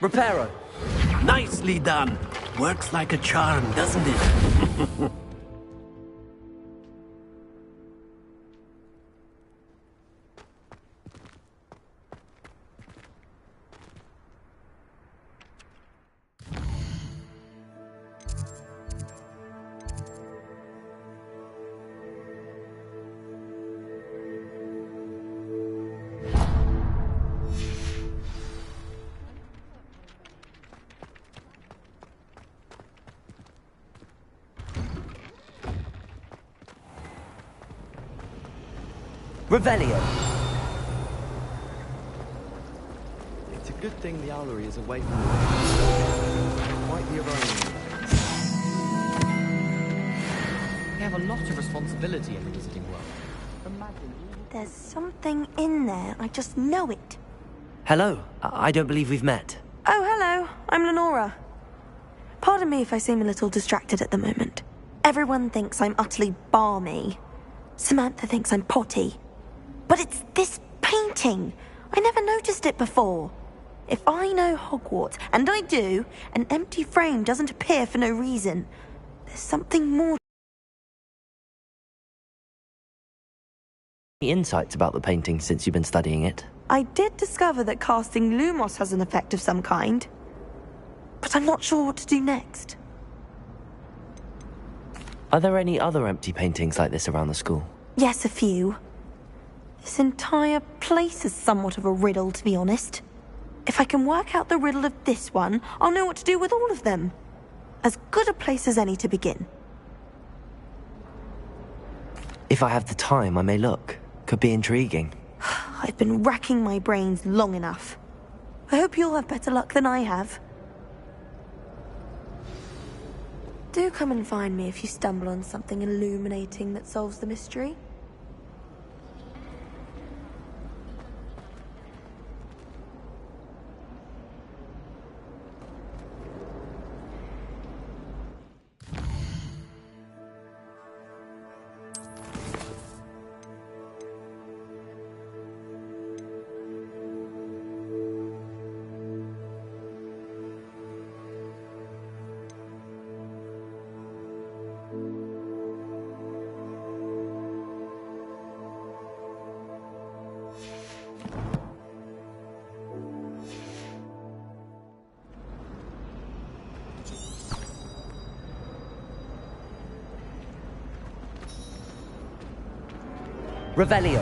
Reparo! Nicely done! Works like a charm, doesn't it? Revelio! It's a good thing the owlery is away from the quite the aroma. We have a lot of responsibility in the visiting world. There's something in there. I just know it. Hello. I don't believe we've met. Oh, hello. I'm Lenora. Pardon me if I seem a little distracted at the moment. Everyone thinks I'm utterly balmy. Samantha thinks I'm potty. But it's this painting. I never noticed it before. If I know Hogwarts, and I do, an empty frame doesn't appear for no reason. There's something more. Any insights about the painting since you've been studying it? I did discover that casting Lumos has an effect of some kind. But I'm not sure what to do next. Are there any other empty paintings like this around the school? Yes, a few. This entire place is somewhat of a riddle, to be honest. If I can work out the riddle of this one, I'll know what to do with all of them. As good a place as any to begin. If I have the time, I may look. Could be intriguing. I've been racking my brains long enough. I hope you'll have better luck than I have. Do come and find me if you stumble on something illuminating that solves the mystery. Revelio.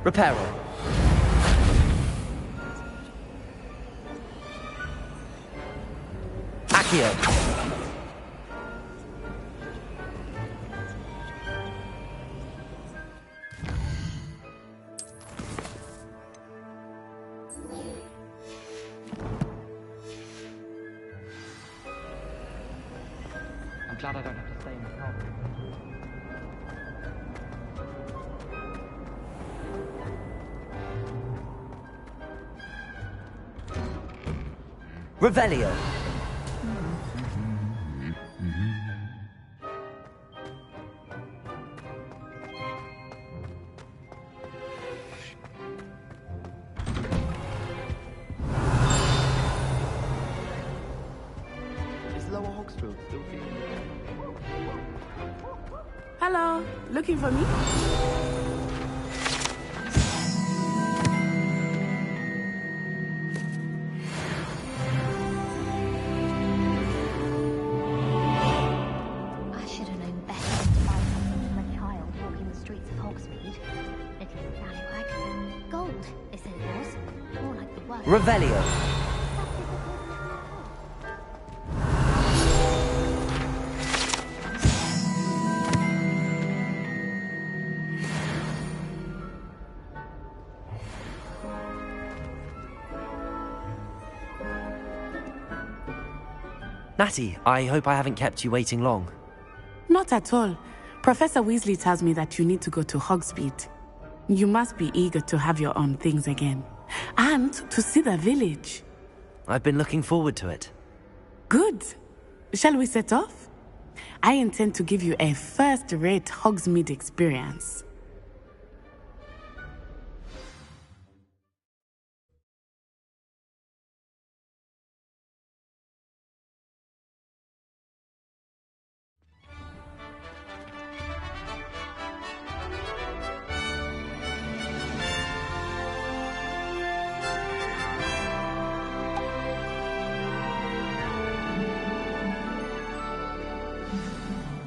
Reparo. Accio. I'm glad I don't have to stay in the car. Revelio. Is Lower Hogsfield still feeling Hello, looking for me? Indeed. It is alley-like. Gold, they said it was. More like the word. Revelio. Natty, I hope I haven't kept you waiting long. Not at all. Professor Weasley tells me that you need to go to Hogsmeade. You must be eager to have your own things again. And to see the village. I've been looking forward to it. Good. Shall we set off? I intend to give you a first-rate Hogsmeade experience.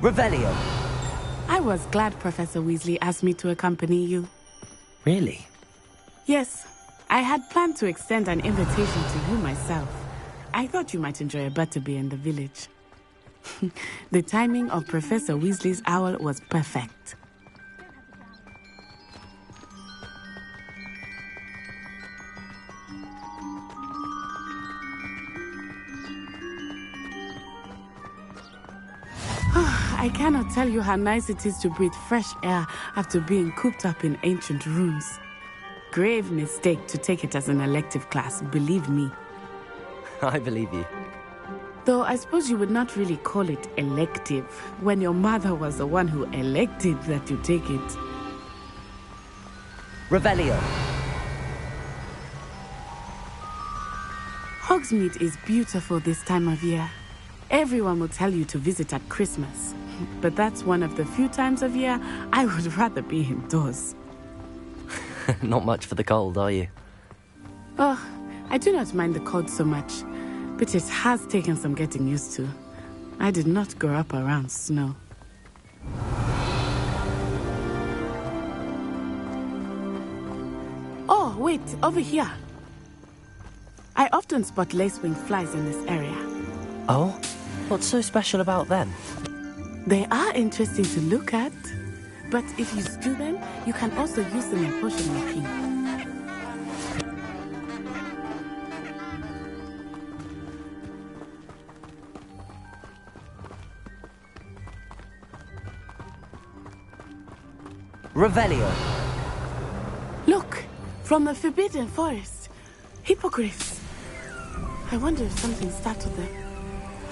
Revelio. I was glad Professor Weasley asked me to accompany you. Really? Yes. I had planned to extend an invitation to you myself. I thought you might enjoy a butterbeer in the village. The timing of Professor Weasley's owl was perfect. I cannot tell you how nice it is to breathe fresh air after being cooped up in ancient rooms. Grave mistake to take it as an elective class, believe me. I believe you. Though I suppose you would not really call it elective when your mother was the one who elected that you take it. Revelio. Hogsmeade is beautiful this time of year. Everyone will tell you to visit at Christmas. But that's one of the few times of year I would rather be indoors. Not much for the cold, are you? Oh, I do not mind the cold so much, but it has taken some getting used to. I did not grow up around snow. Oh, wait, over here. I often spot lacewing flies in this area. Oh? What's so special about them? They are interesting to look at, but if you stew them, you can also use them in potion making. Revelio. Look, from the Forbidden Forest. Hippogriffs. I wonder if something startled them.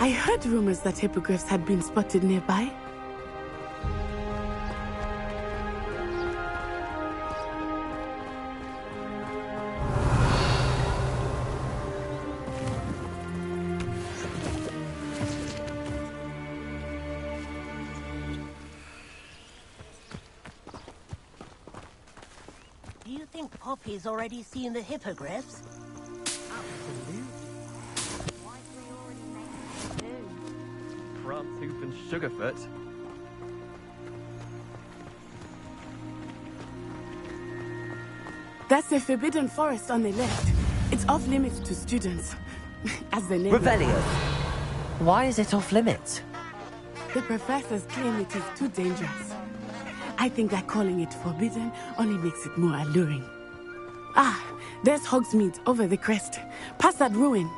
I heard rumors that hippogriffs had been spotted nearby. Do you think Poppy's already seen the hippogriffs? Prantooth and Sugarfoot. That's the Forbidden Forest on the left. It's off limits to students, as the name. Revelio. Why is it off limits? The professors claim it is too dangerous. I think that calling it forbidden only makes it more alluring. Ah, there's Hogsmeade over the crest. Past that ruin.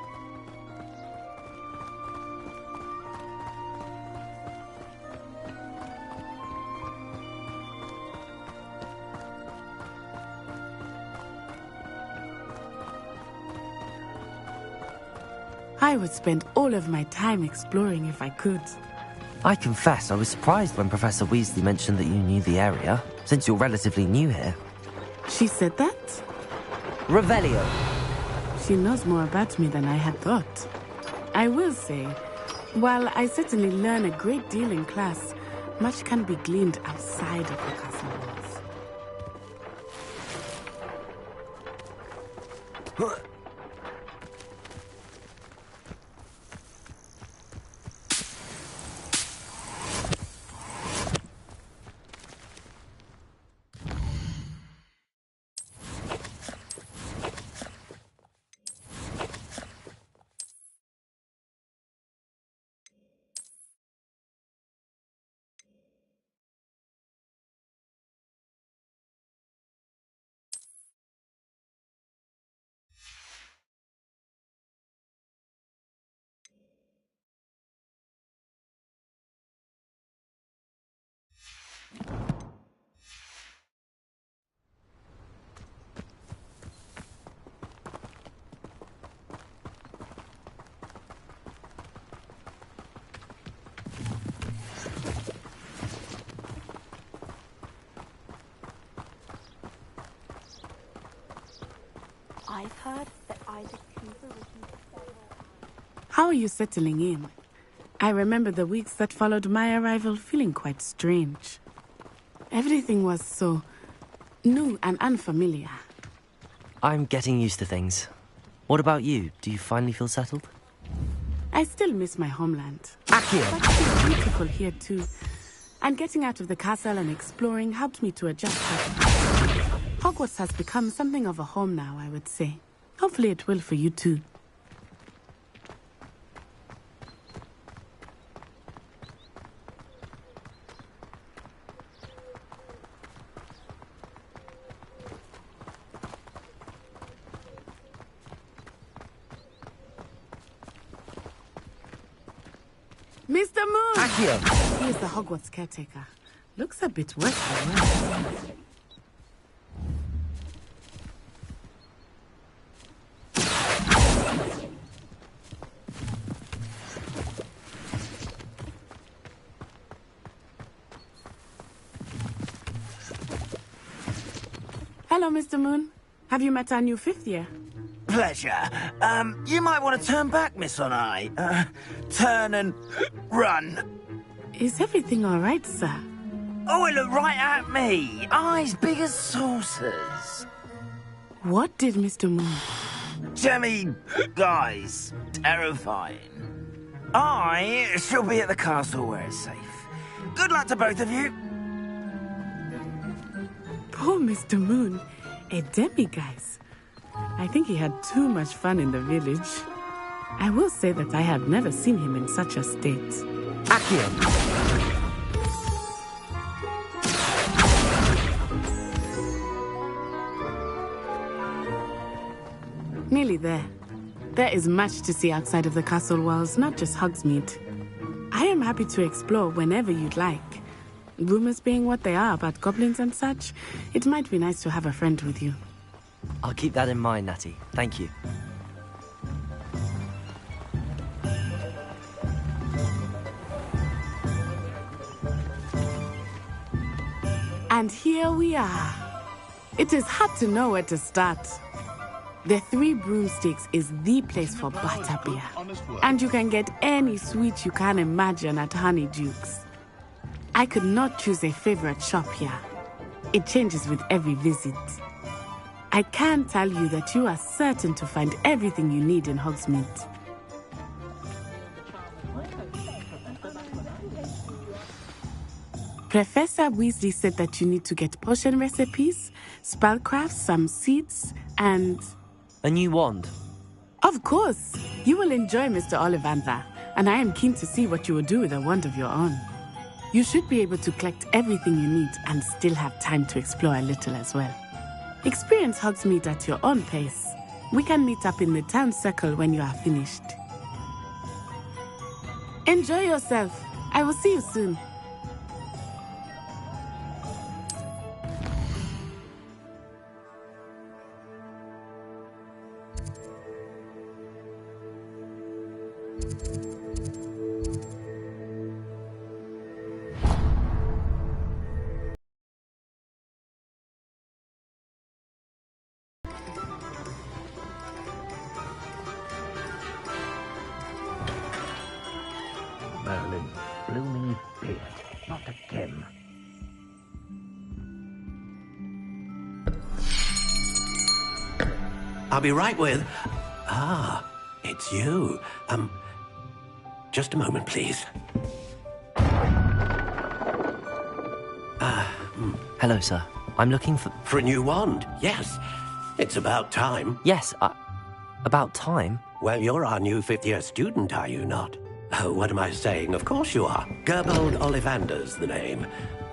I would spend all of my time exploring if I could. I confess I was surprised when Professor Weasley mentioned that you knew the area, since you're relatively new here. She said that? Revelio. She knows more about me than I had thought. I will say, while I certainly learn a great deal in class, much can be gleaned outside of the castle walls. I've heard that Isaac Cooper was... How are you settling in? I remember the weeks that followed my arrival feeling quite strange. Everything was so new and unfamiliar. I'm getting used to things. What about you? Do you finally feel settled? I still miss my homeland. Accio! But it's beautiful here too. And getting out of the castle and exploring helped me to adjust. Hogwarts has become something of a home now, I would say. Hopefully it will for you too. Mr. Moon! Accio! He is the Hogwarts caretaker. Looks a bit worse than well. Hello, Mr. Moon. Have you met our new 5th year? Pleasure. You might want to turn back, Miss Onai. Turn and run. Is everything all right, sir? Oh, it looked right at me. Eyes big as saucers. What did Mr. Moon? Jemmy, guys, terrifying. I shall be at the castle where it's safe. Good luck to both of you. Poor Mr. Moon. A demi-guise. I think he had too much fun in the village. I will say that I have never seen him in such a state. Accio! Nearly there. There is much to see outside of the castle walls, not just Hogsmeade. I am happy to explore whenever you'd like. Rumors being what they are about goblins and such, it might be nice to have a friend with you. I'll keep that in mind, Natty. Thank you. And here we are. It is hard to know where to start. The Three Broomsticks is the place for butterbeer. And you can get any sweet you can imagine at Honeydukes. I could not choose a favorite shop here. It changes with every visit. I can tell you that you are certain to find everything you need in Hogsmeade. Professor Weasley said that you need to get potion recipes, spellcraft, some seeds, and... a new wand. Of course! You will enjoy Mr. Ollivander, and I am keen to see what you will do with a wand of your own. You should be able to collect everything you need and still have time to explore a little as well. Experience Hogsmeade at your own pace. We can meet up in the town circle when you are finished. Enjoy yourself. I will see you soon. Merlin, blooming beard, not again. I'll be right with... Ah, it's you. Just a moment, please. Hello, sir. I'm looking for... For a new wand, yes. It's about time. Yes, about time? Well, you're our new 5th-year student, are you not? Oh, what am I saying? Of course you are. Gerbold Ollivander's the name.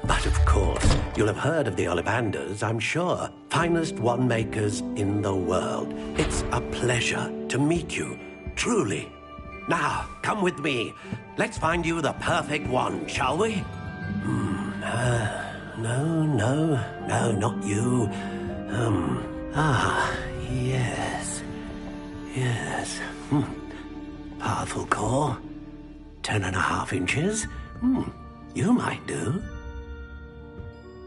But of course, you'll have heard of the Ollivanders, I'm sure. Finest wand makers in the world. It's a pleasure to meet you, truly. Now, come with me. Let's find you the perfect wand, shall we? No, not you. Yes. Powerful core. 10.5 inches. You might do.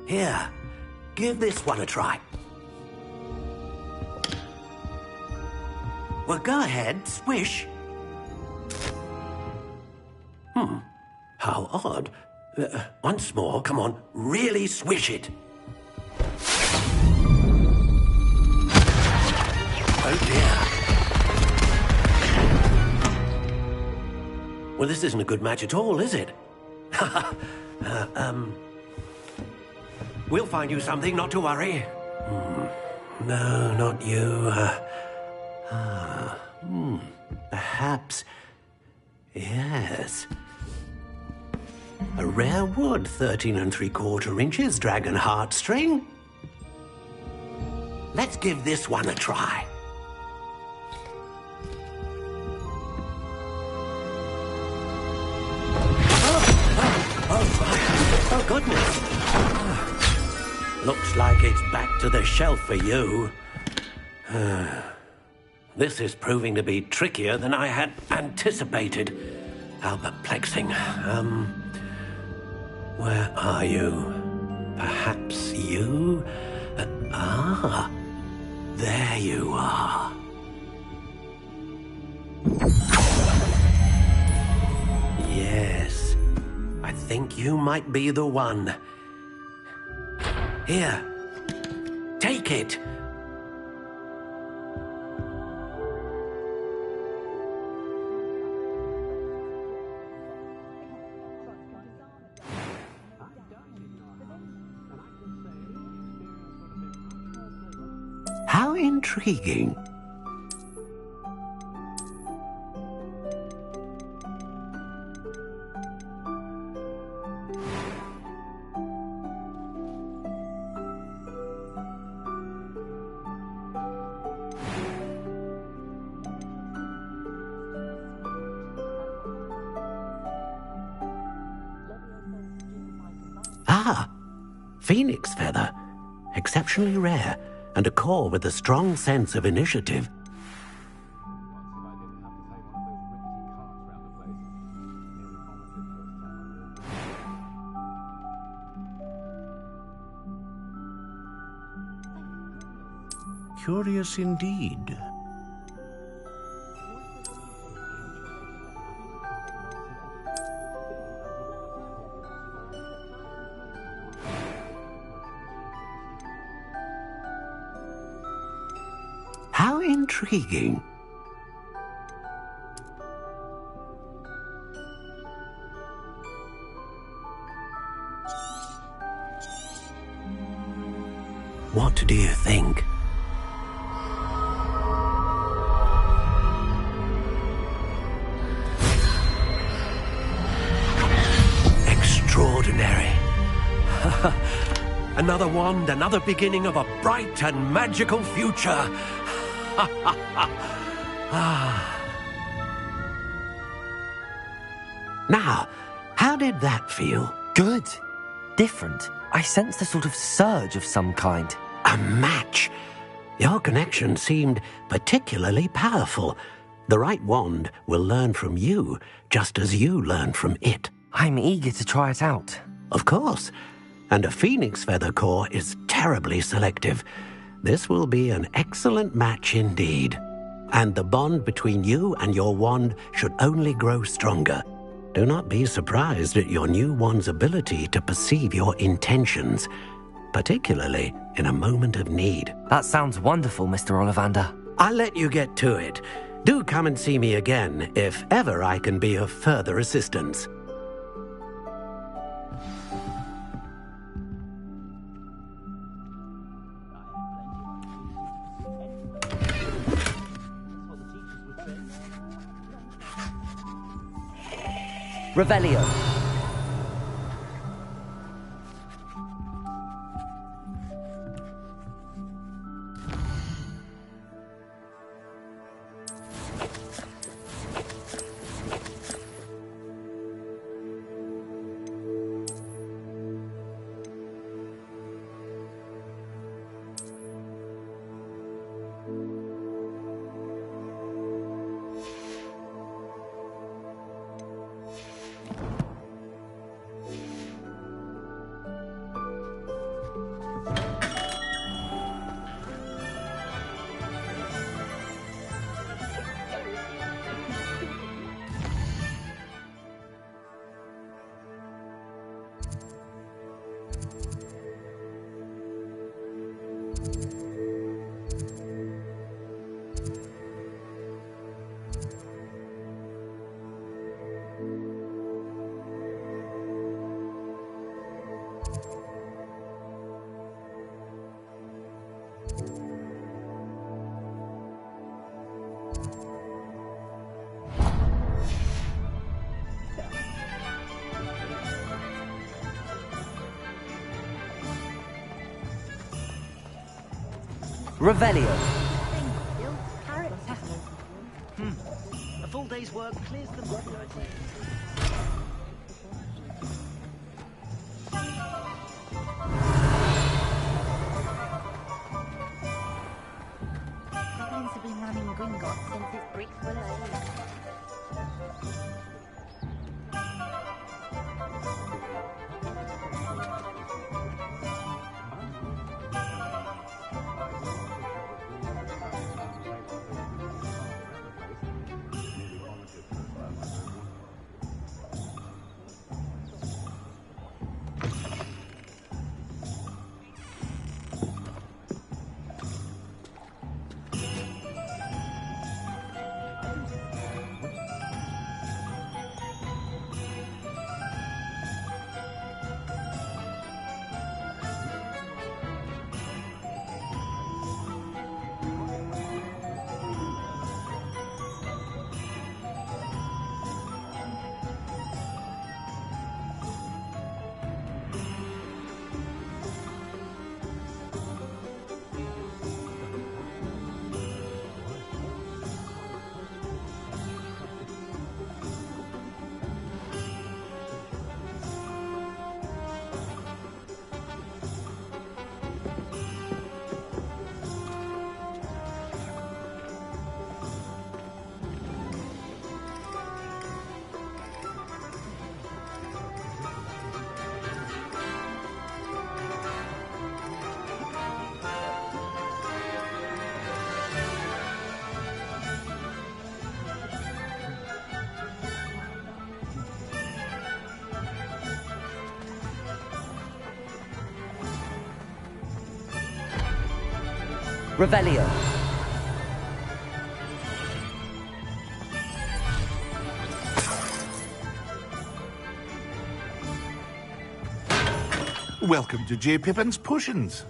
Here, give this one a try. Well, go ahead, swish. How odd. Once more, come on, really swish it. Oh dear. Well, this isn't a good match at all, is it? We'll find you something, not to worry. No, not you. Perhaps. Yes. A rare wood, 13 3/4 inches, dragon heartstring. Let's give this one a try. Oh, goodness. Looks like it's back to the shelf for you. This is proving to be trickier than I had anticipated. How perplexing. Where are you? Perhaps you? There you are. Yes, I think you might be the one. Here, take it. How intriguing. Phoenix feather. Exceptionally rare, and a core with a strong sense of initiative. Curious indeed. How intriguing. What do you think? Extraordinary. Another wand, another beginning of a bright and magical future. Now, how did that feel? Good. Different. I sensed a sort of surge of some kind. A match. Your connection seemed particularly powerful. The right wand will learn from you, just as you learn from it. I'm eager to try it out. Of course. And a phoenix feather core is terribly selective. This will be an excellent match indeed. And the bond between you and your wand should only grow stronger. Do not be surprised at your new wand's ability to perceive your intentions, particularly in a moment of need. That sounds wonderful, Mr. Ollivander. I'll let you get to it. Do come and see me again if ever I can be of further assistance. Revelio. Revelio. A full day's work clears the mind, I think. Goblins have been running Gringotts since its bricks were laid. Revelio. Welcome to J. Pippin's Potions.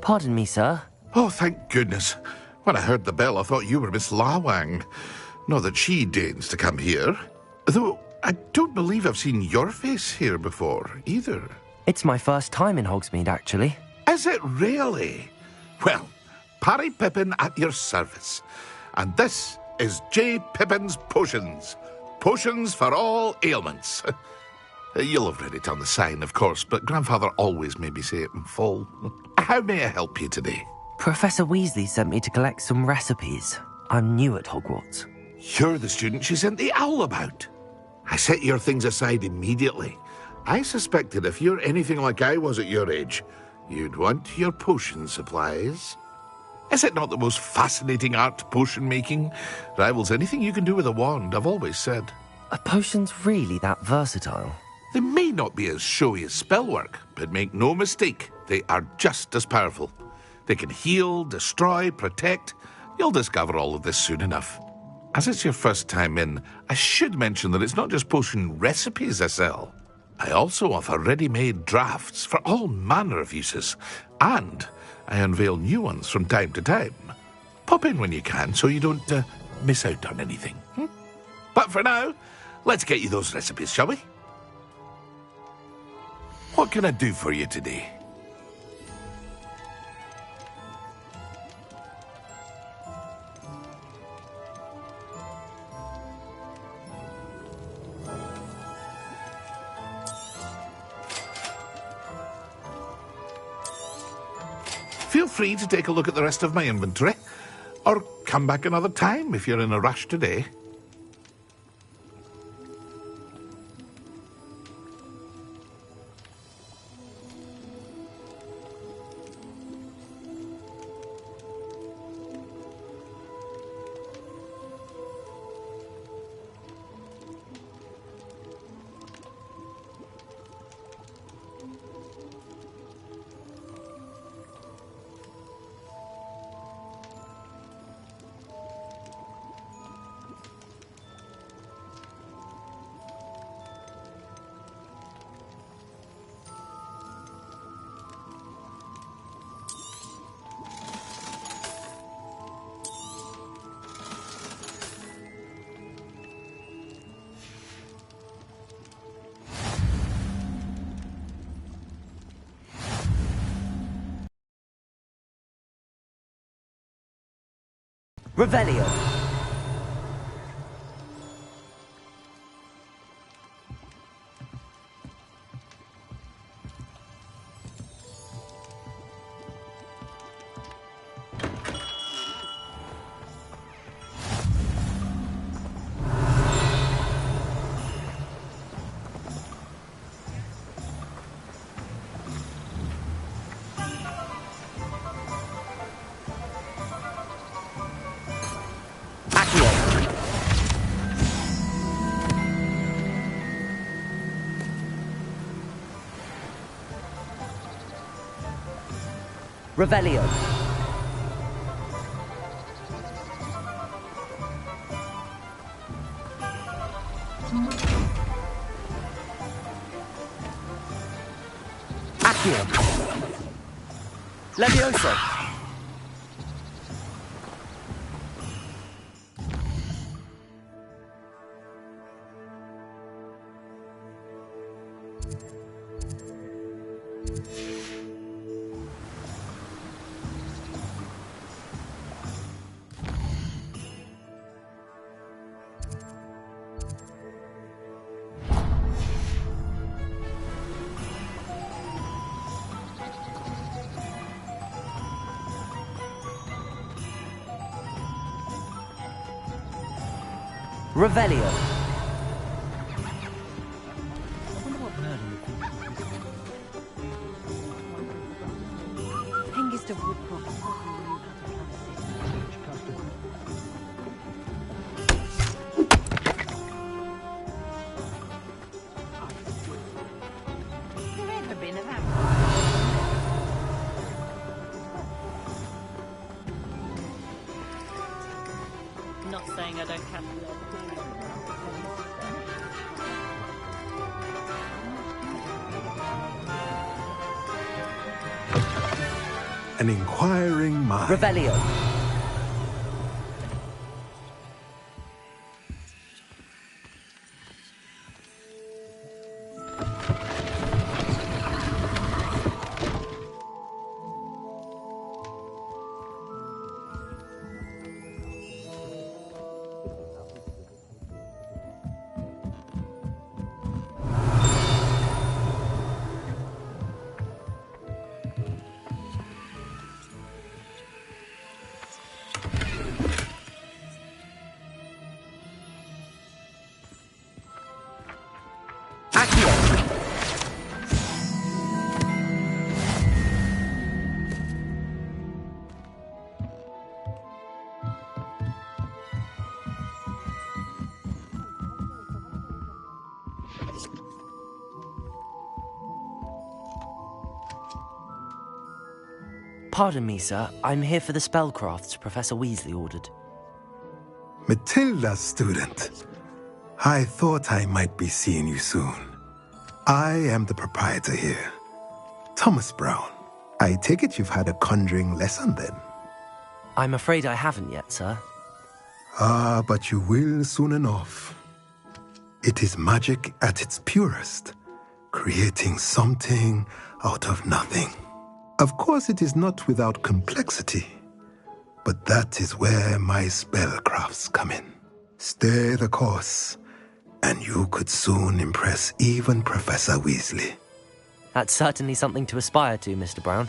Pardon me, sir. Oh, thank goodness. When I heard the bell, I thought you were Miss Lawang. Not that she deigns to come here. Though I don't believe I've seen your face here before, either. It's my first time in Hogsmeade, actually. Is it really? Well, Parry Pippin at your service. And this is J. Pippin's Potions. Potions for all ailments. You'll have read it on the sign, of course, but Grandfather always made me say it in full. How may I help you today? Professor Weasley sent me to collect some recipes. I'm new at Hogwarts. You're the student she sent the owl about. I set your things aside immediately. I suspected if you're anything like I was at your age, you'd want your potion supplies. Is it not the most fascinating art, potion making? Rivals anything you can do with a wand, I've always said. Are potions really that versatile? They may not be as showy as spellwork, but make no mistake, they are just as powerful. They can heal, destroy, protect. You'll discover all of this soon enough. As it's your first time in, I should mention that it's not just potion recipes I sell. I also offer ready-made drafts for all manner of uses, and I unveil new ones from time to time. Pop in when you can so you don't miss out on anything. But for now, let's get you those recipes, shall we? What can I do for you today? Feel free to take a look at the rest of my inventory, or come back another time if you're in a rush today. Revelio. Revelio. Accio. Levioso. Revelio. Not saying I don't have An inquiring mind. Revelio. Pardon me, sir. I'm here for the spellcrafts Professor Weasley ordered. Matilda's student. I thought I might be seeing you soon. I am the proprietor here, Thomas Brown. I take it you've had a conjuring lesson then? I'm afraid I haven't yet, sir. Ah, but you will soon enough. It is magic at its purest, creating something out of nothing. Of course, it is not without complexity, but that is where my spellcrafts come in. Stay the course, and you could soon impress even Professor Weasley. That's certainly something to aspire to, Mr. Brown.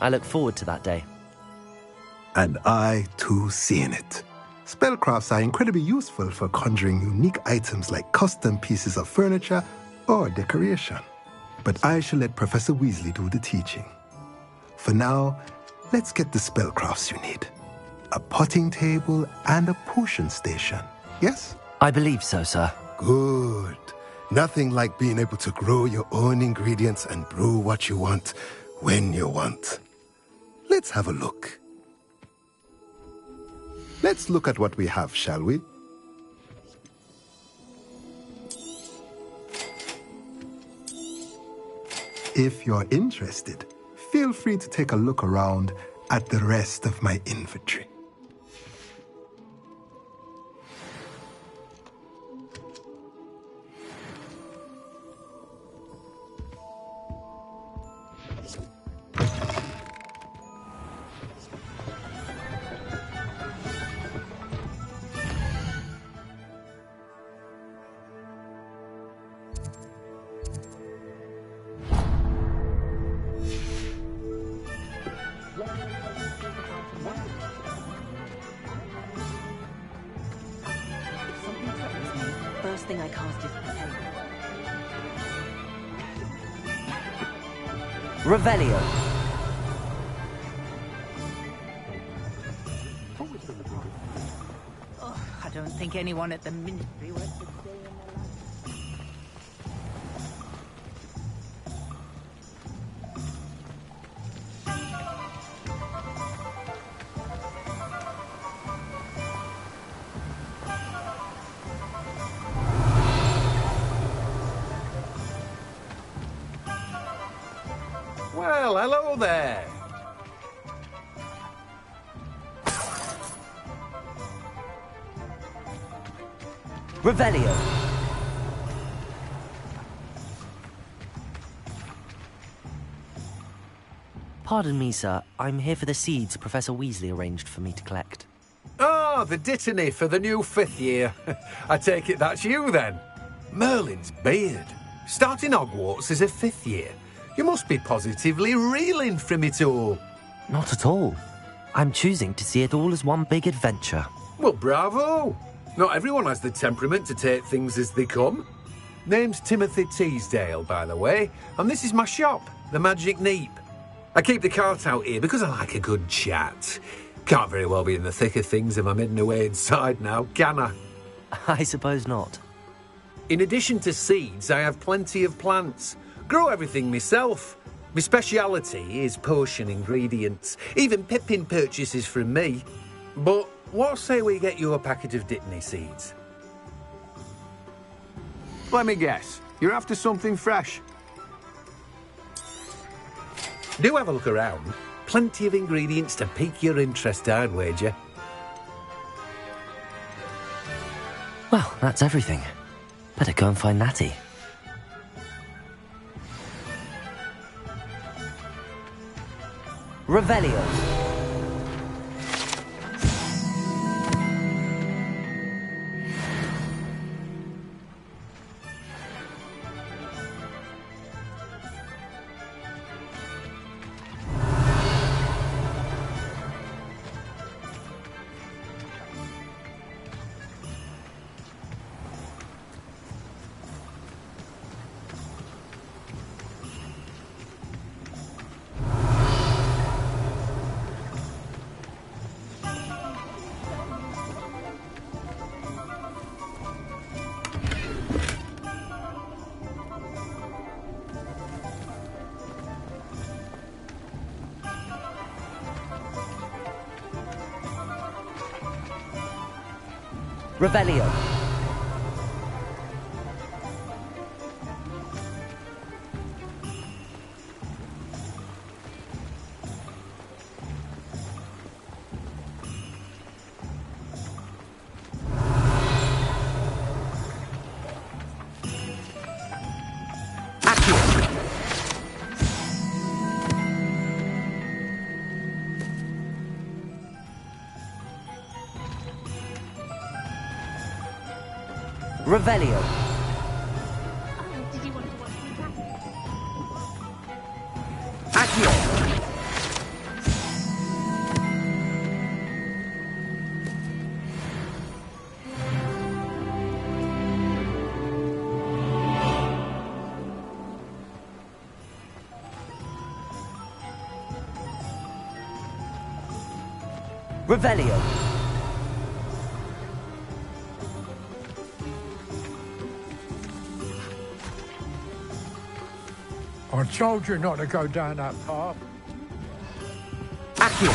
I look forward to that day. And I, too, see in it. Spellcrafts are incredibly useful for conjuring unique items like custom pieces of furniture or decoration. But I shall let Professor Weasley do the teaching. For now, let's get the spellcrafts you need. A potting table and a potion station, yes? I believe so, sir. Good. Nothing like being able to grow your own ingredients and brew what you want when you want. Let's have a look. Let's look at what we have, shall we? If you're interested, feel free to take a look around at the rest of my inventory. First thing I cast is potato. Revelio. Oh, I don't think anyone at the Ministry wants to stay in their life. Well, hello there. Revelio. Pardon me, sir. I'm here for the seeds Professor Weasley arranged for me to collect. Oh, the dittany for the new 5th year. I take it that's you, then. Merlin's beard. Starting Hogwarts as a 5th year. You must be positively reeling from it all. Not at all. I'm choosing to see it all as one big adventure. Well, bravo. Not everyone has the temperament to take things as they come. Name's Timothy Teasdale, by the way, and this is my shop, the Magic Neep. I keep the cart out here because I like a good chat. Can't very well be in the thick of things if I'm hidden away inside now, can I? I suppose not. In addition to seeds, I have plenty of plants. Grow everything myself. My speciality is potion ingredients. Even Pippin purchases from me. But what say we get you a packet of Dittany seeds? Let me guess. You're after something fresh. Do have a look around. Plenty of ingredients to pique your interest, I'd wager. Well, that's everything. Better go and find Natty. Revelio. Revelio. Revelio. Did you want to watch me back? Accio. Revelio. I told you not to go down that path. Accio.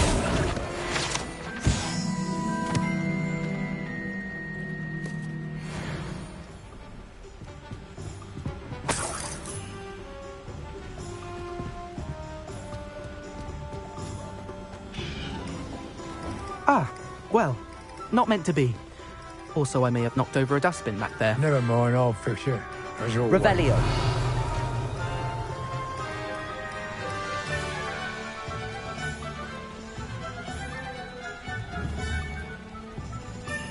Ah, well, not meant to be. Also, I may have knocked over a dustbin back there. Never mind, I'll fix it. As always. Revelio.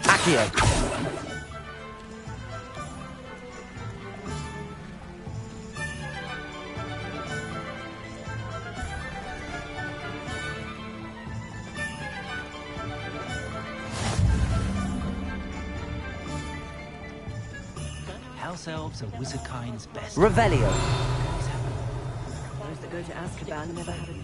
Accio. House elves are wizardkind's best. Revelio. Those that go to Azkaban never have it.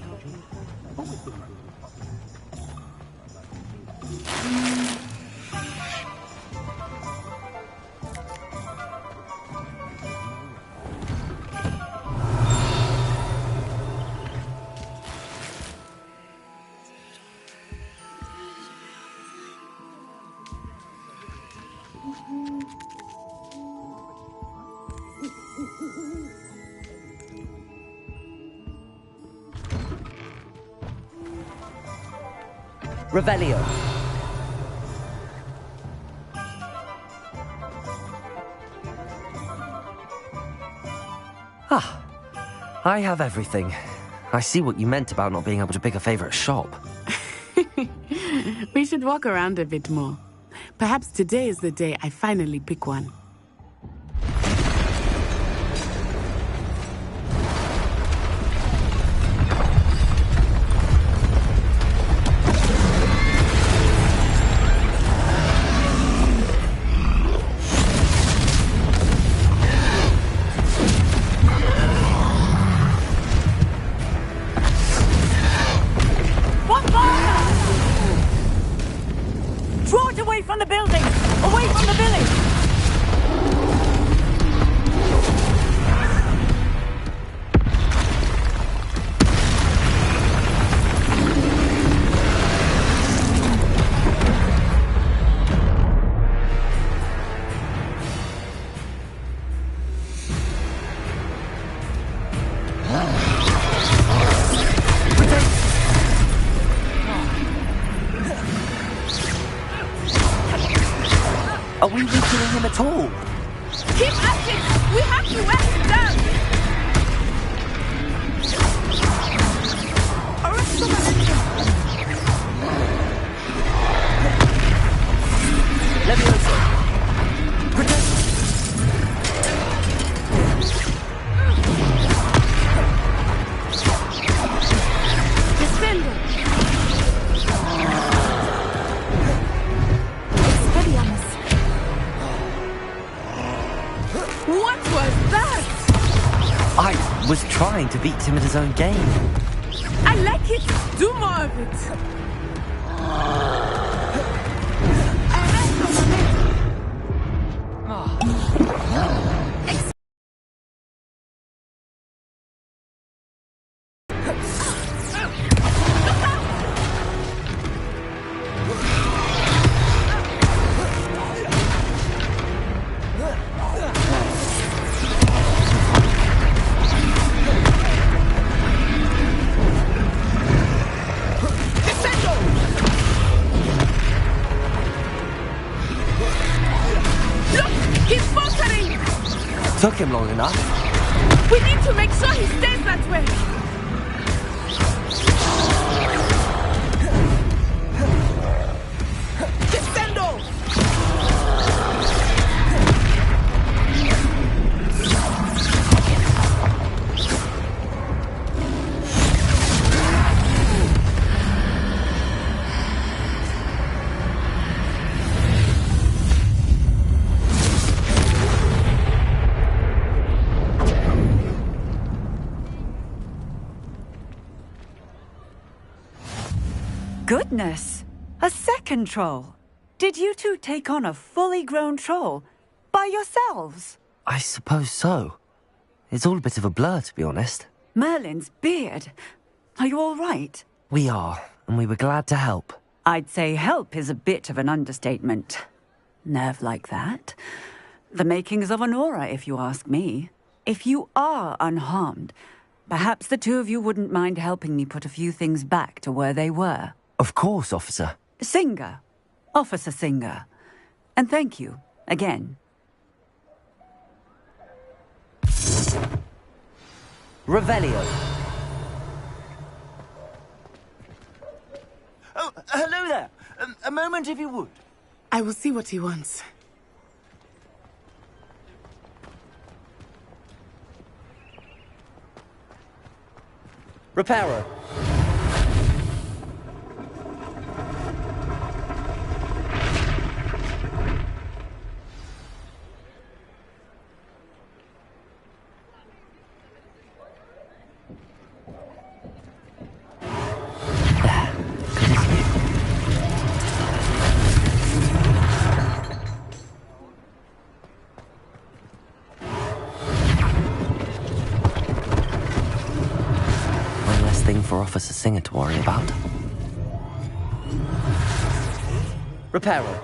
Revelio. Ah, I have everything. I see what you meant about not being able to pick a favorite shop. We should walk around a bit more. Perhaps today is the day I finally pick one. Draw it away from the building! Away from the village! Are we weakening him at all? Keep at it! We have to wear him down! Levioso! Protect! Descendo! What was that? I was trying to beat him at his own game. I like it. Do more of it. Took him long enough. We need to make sure he stays that way. Descendo! goodness! A second troll! Did you two take on a fully grown troll? By yourselves? I suppose so. It's all a bit of a blur, to be honest. Merlin's beard. Are you all right? We are, and we were glad to help. I'd say help is a bit of an understatement. Nerve like that. The makings of an aura, if you ask me. If you are unharmed, perhaps the two of you wouldn't mind helping me put a few things back to where they were. Of course, officer. Singer. Officer Singer. And thank you, again. Revelio. Oh, hello there. A moment, if you would. I will see what he wants. Reparo. For Officer Singer to worry about. Reparo.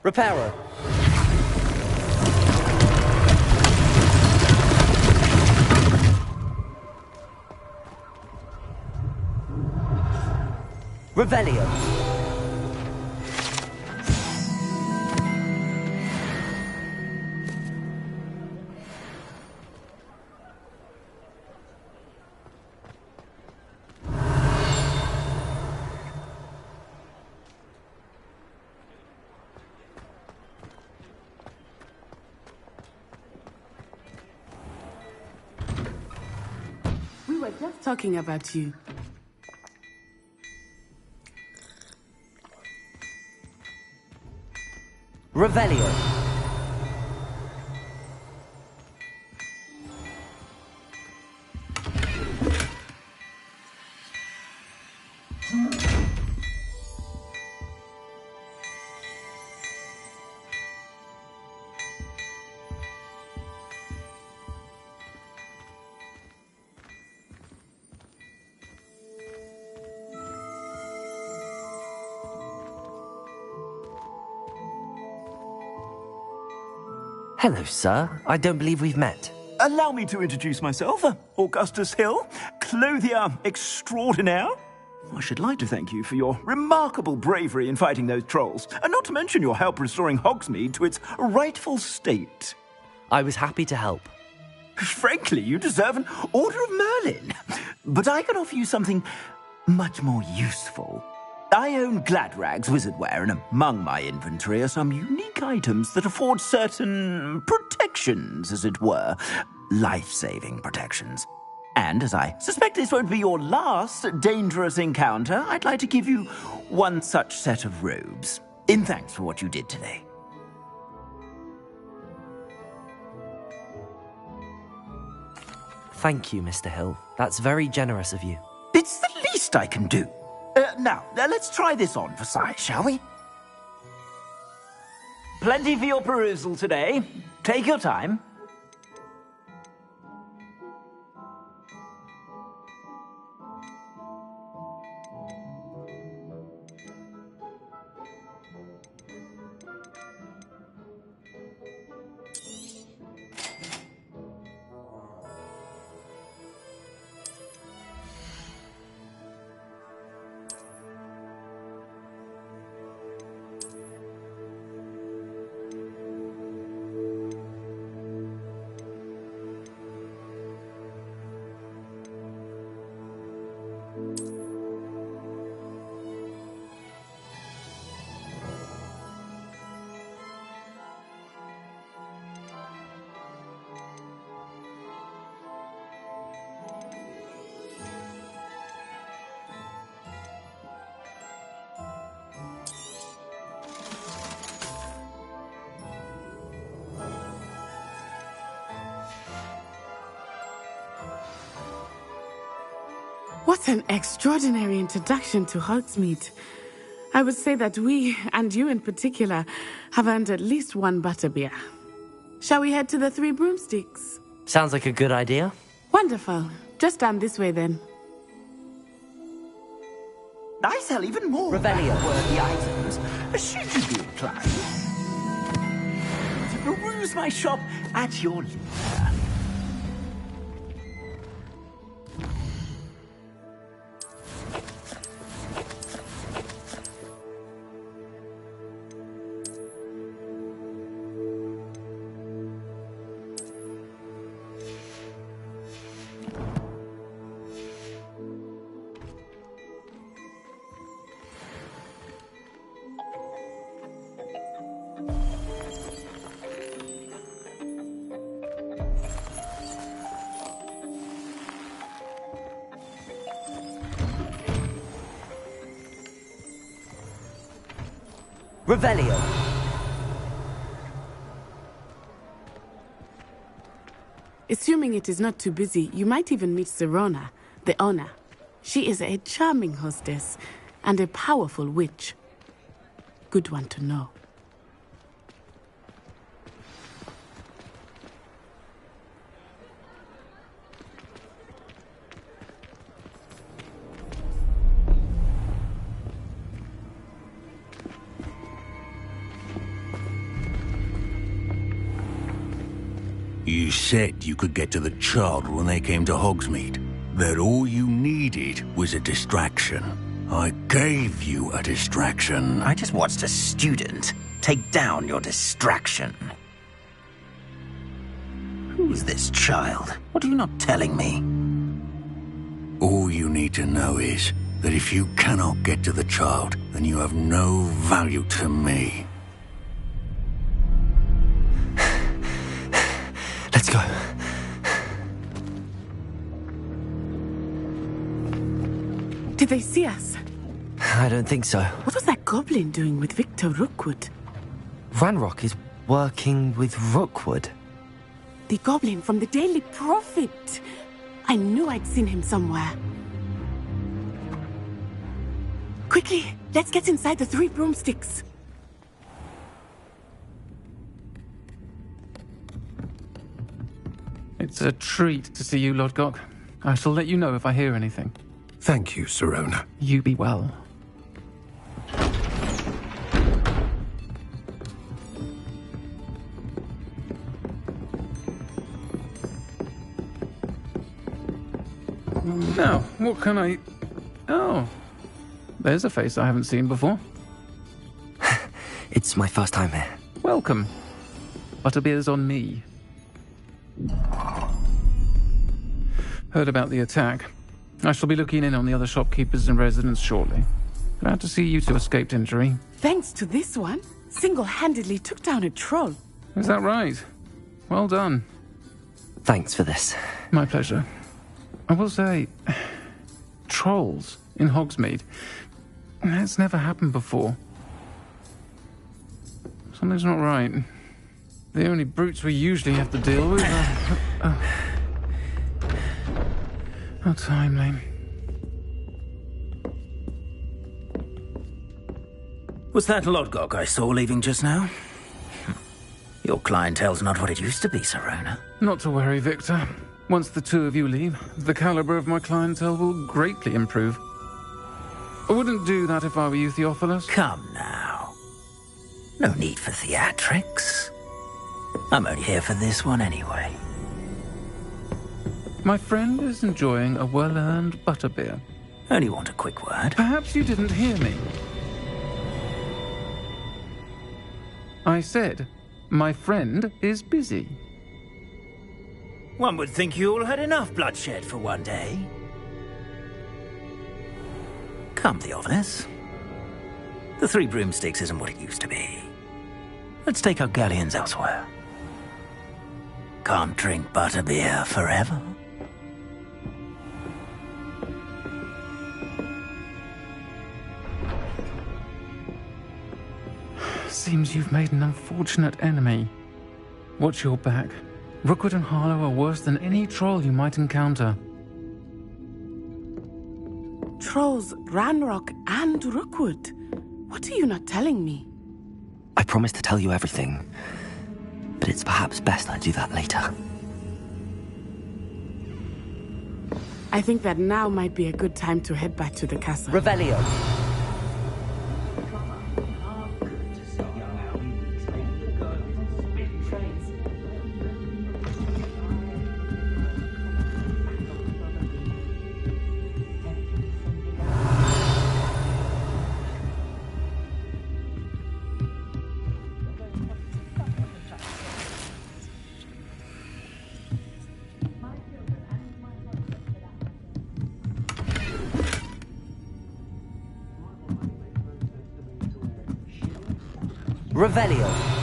Reparo. Revelio. We were just talking about you. Revelio. Hello, sir. I don't believe we've met. Allow me to introduce myself. Augustus Hill, clothier extraordinaire. I should like to thank you for your remarkable bravery in fighting those trolls, and not to mention your help restoring Hogsmeade to its rightful state. I was happy to help. Frankly, you deserve an Order of Merlin. But I can offer you something much more useful. I own Gladrag's wizardware, and among my inventory are some unique items that afford certain protections, as it were. Life-saving protections. And as I suspect this won't be your last dangerous encounter, I'd like to give you one such set of robes, in thanks for what you did today. Thank you, Mr. Hill. That's very generous of you. It's the least I can do. Now, let's try this on for size, shall we? Plenty for your perusal today. Take your time. What an extraordinary introduction to Hogsmeade. I would say that we, and you in particular, have earned at least one butterbeer. Shall we head to the Three Broomsticks? Sounds like a good idea. Wonderful. Just down this way then. I sell even more worthy items. Should you be inclined to peruse my shop at your leisure. Revelio. Assuming it is not too busy, you might even meet Sirona, the owner. She is a charming hostess and a powerful witch. Good one to know. You said you could get to the child when they came to Hogsmeade. That all you needed was a distraction. I gave you a distraction. I just watched a student take down your distraction. Who's this child? What are you not telling me? All you need to know is that if you cannot get to the child, then you have no value to me. Let's go. Did they see us? I don't think so. What was that goblin doing with Victor Rookwood? Ranrock is working with Rookwood. The goblin from the Daily Prophet. I knew I'd seen him somewhere. Quickly, let's get inside the Three Broomsticks. It's a treat to see you, Lodgok. I shall let you know if I hear anything. Thank you, Sirona. You be well. Now, what can I... Oh, there's a face I haven't seen before. It's my first time here. Welcome. Butterbeer's on me. Heard about the attack. I shall be looking in on the other shopkeepers and residents shortly. Glad to see you two escaped injury. Thanks to this one, single-handedly took down a troll. Is that right? Well done. Thanks for this. My pleasure. I will say, trolls in Hogsmeade. That's never happened before. Something's not right. The only brutes we usually have to deal with are... How timely. Was that Lodgok I saw leaving just now? Your clientele's not what it used to be, Sirona. Not to worry, Victor. Once the two of you leave, the caliber of my clientele will greatly improve. I wouldn't do that if I were you, Theophilus. Come now. No need for theatrics. I'm only here for this one anyway. My friend is enjoying a well-earned butterbeer. Only want a quick word. Perhaps you didn't hear me. I said, my friend is busy. One would think you all had enough bloodshed for one day. Come, Theophilus. The Three Broomsticks isn't what it used to be. Let's take our galleons elsewhere. Can't drink butterbeer forever. Seems you've made an unfortunate enemy. Watch your back. Rookwood and Harlow are worse than any troll you might encounter. Trolls, Ranrock, and Rookwood. What are you not telling me? I promised to tell you everything, but it's perhaps best I do that later. I think that now might be a good time to head back to the castle. Revelio. Revelio.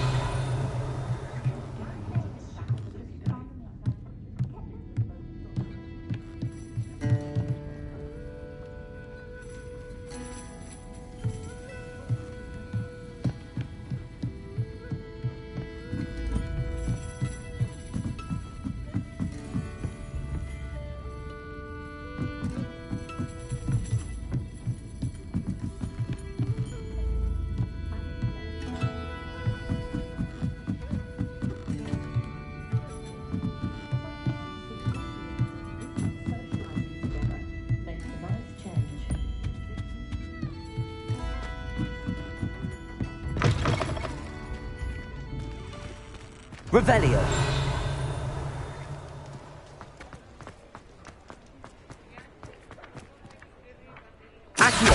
Revelio. Accio.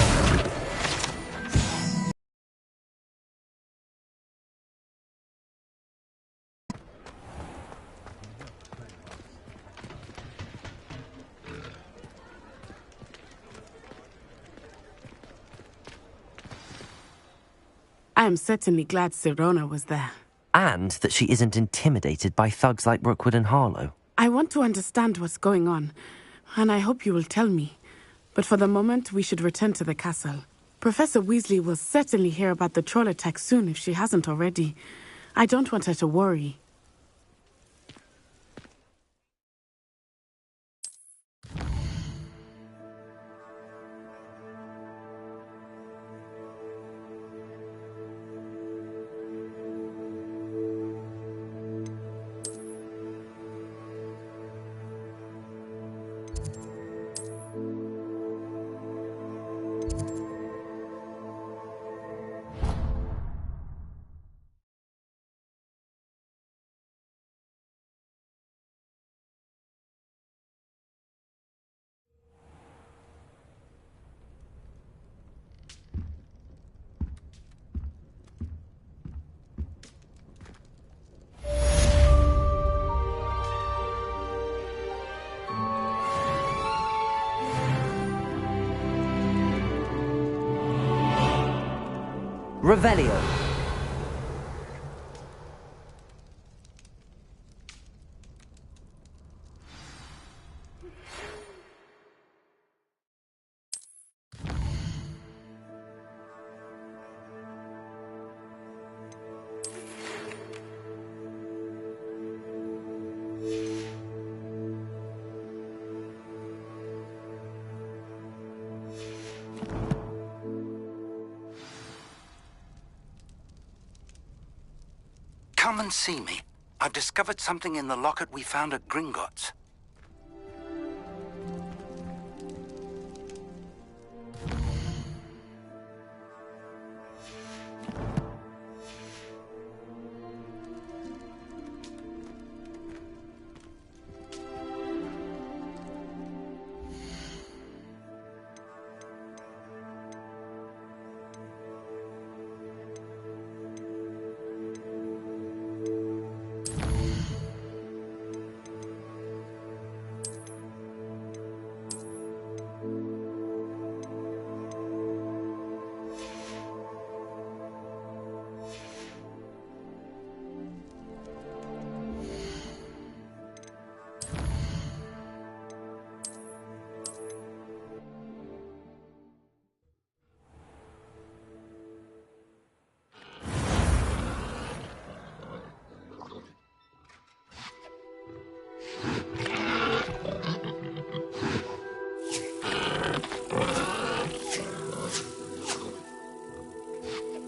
I am certainly glad Sirona was there. And that she isn't intimidated by thugs like Rookwood and Harlow. I want to understand what's going on, and I hope you will tell me. But for the moment, we should return to the castle. Professor Weasley will certainly hear about the troll attack soon if she hasn't already. I don't want her to worry. Revelio. Come and see me. I've discovered something in the locket we found at Gringotts.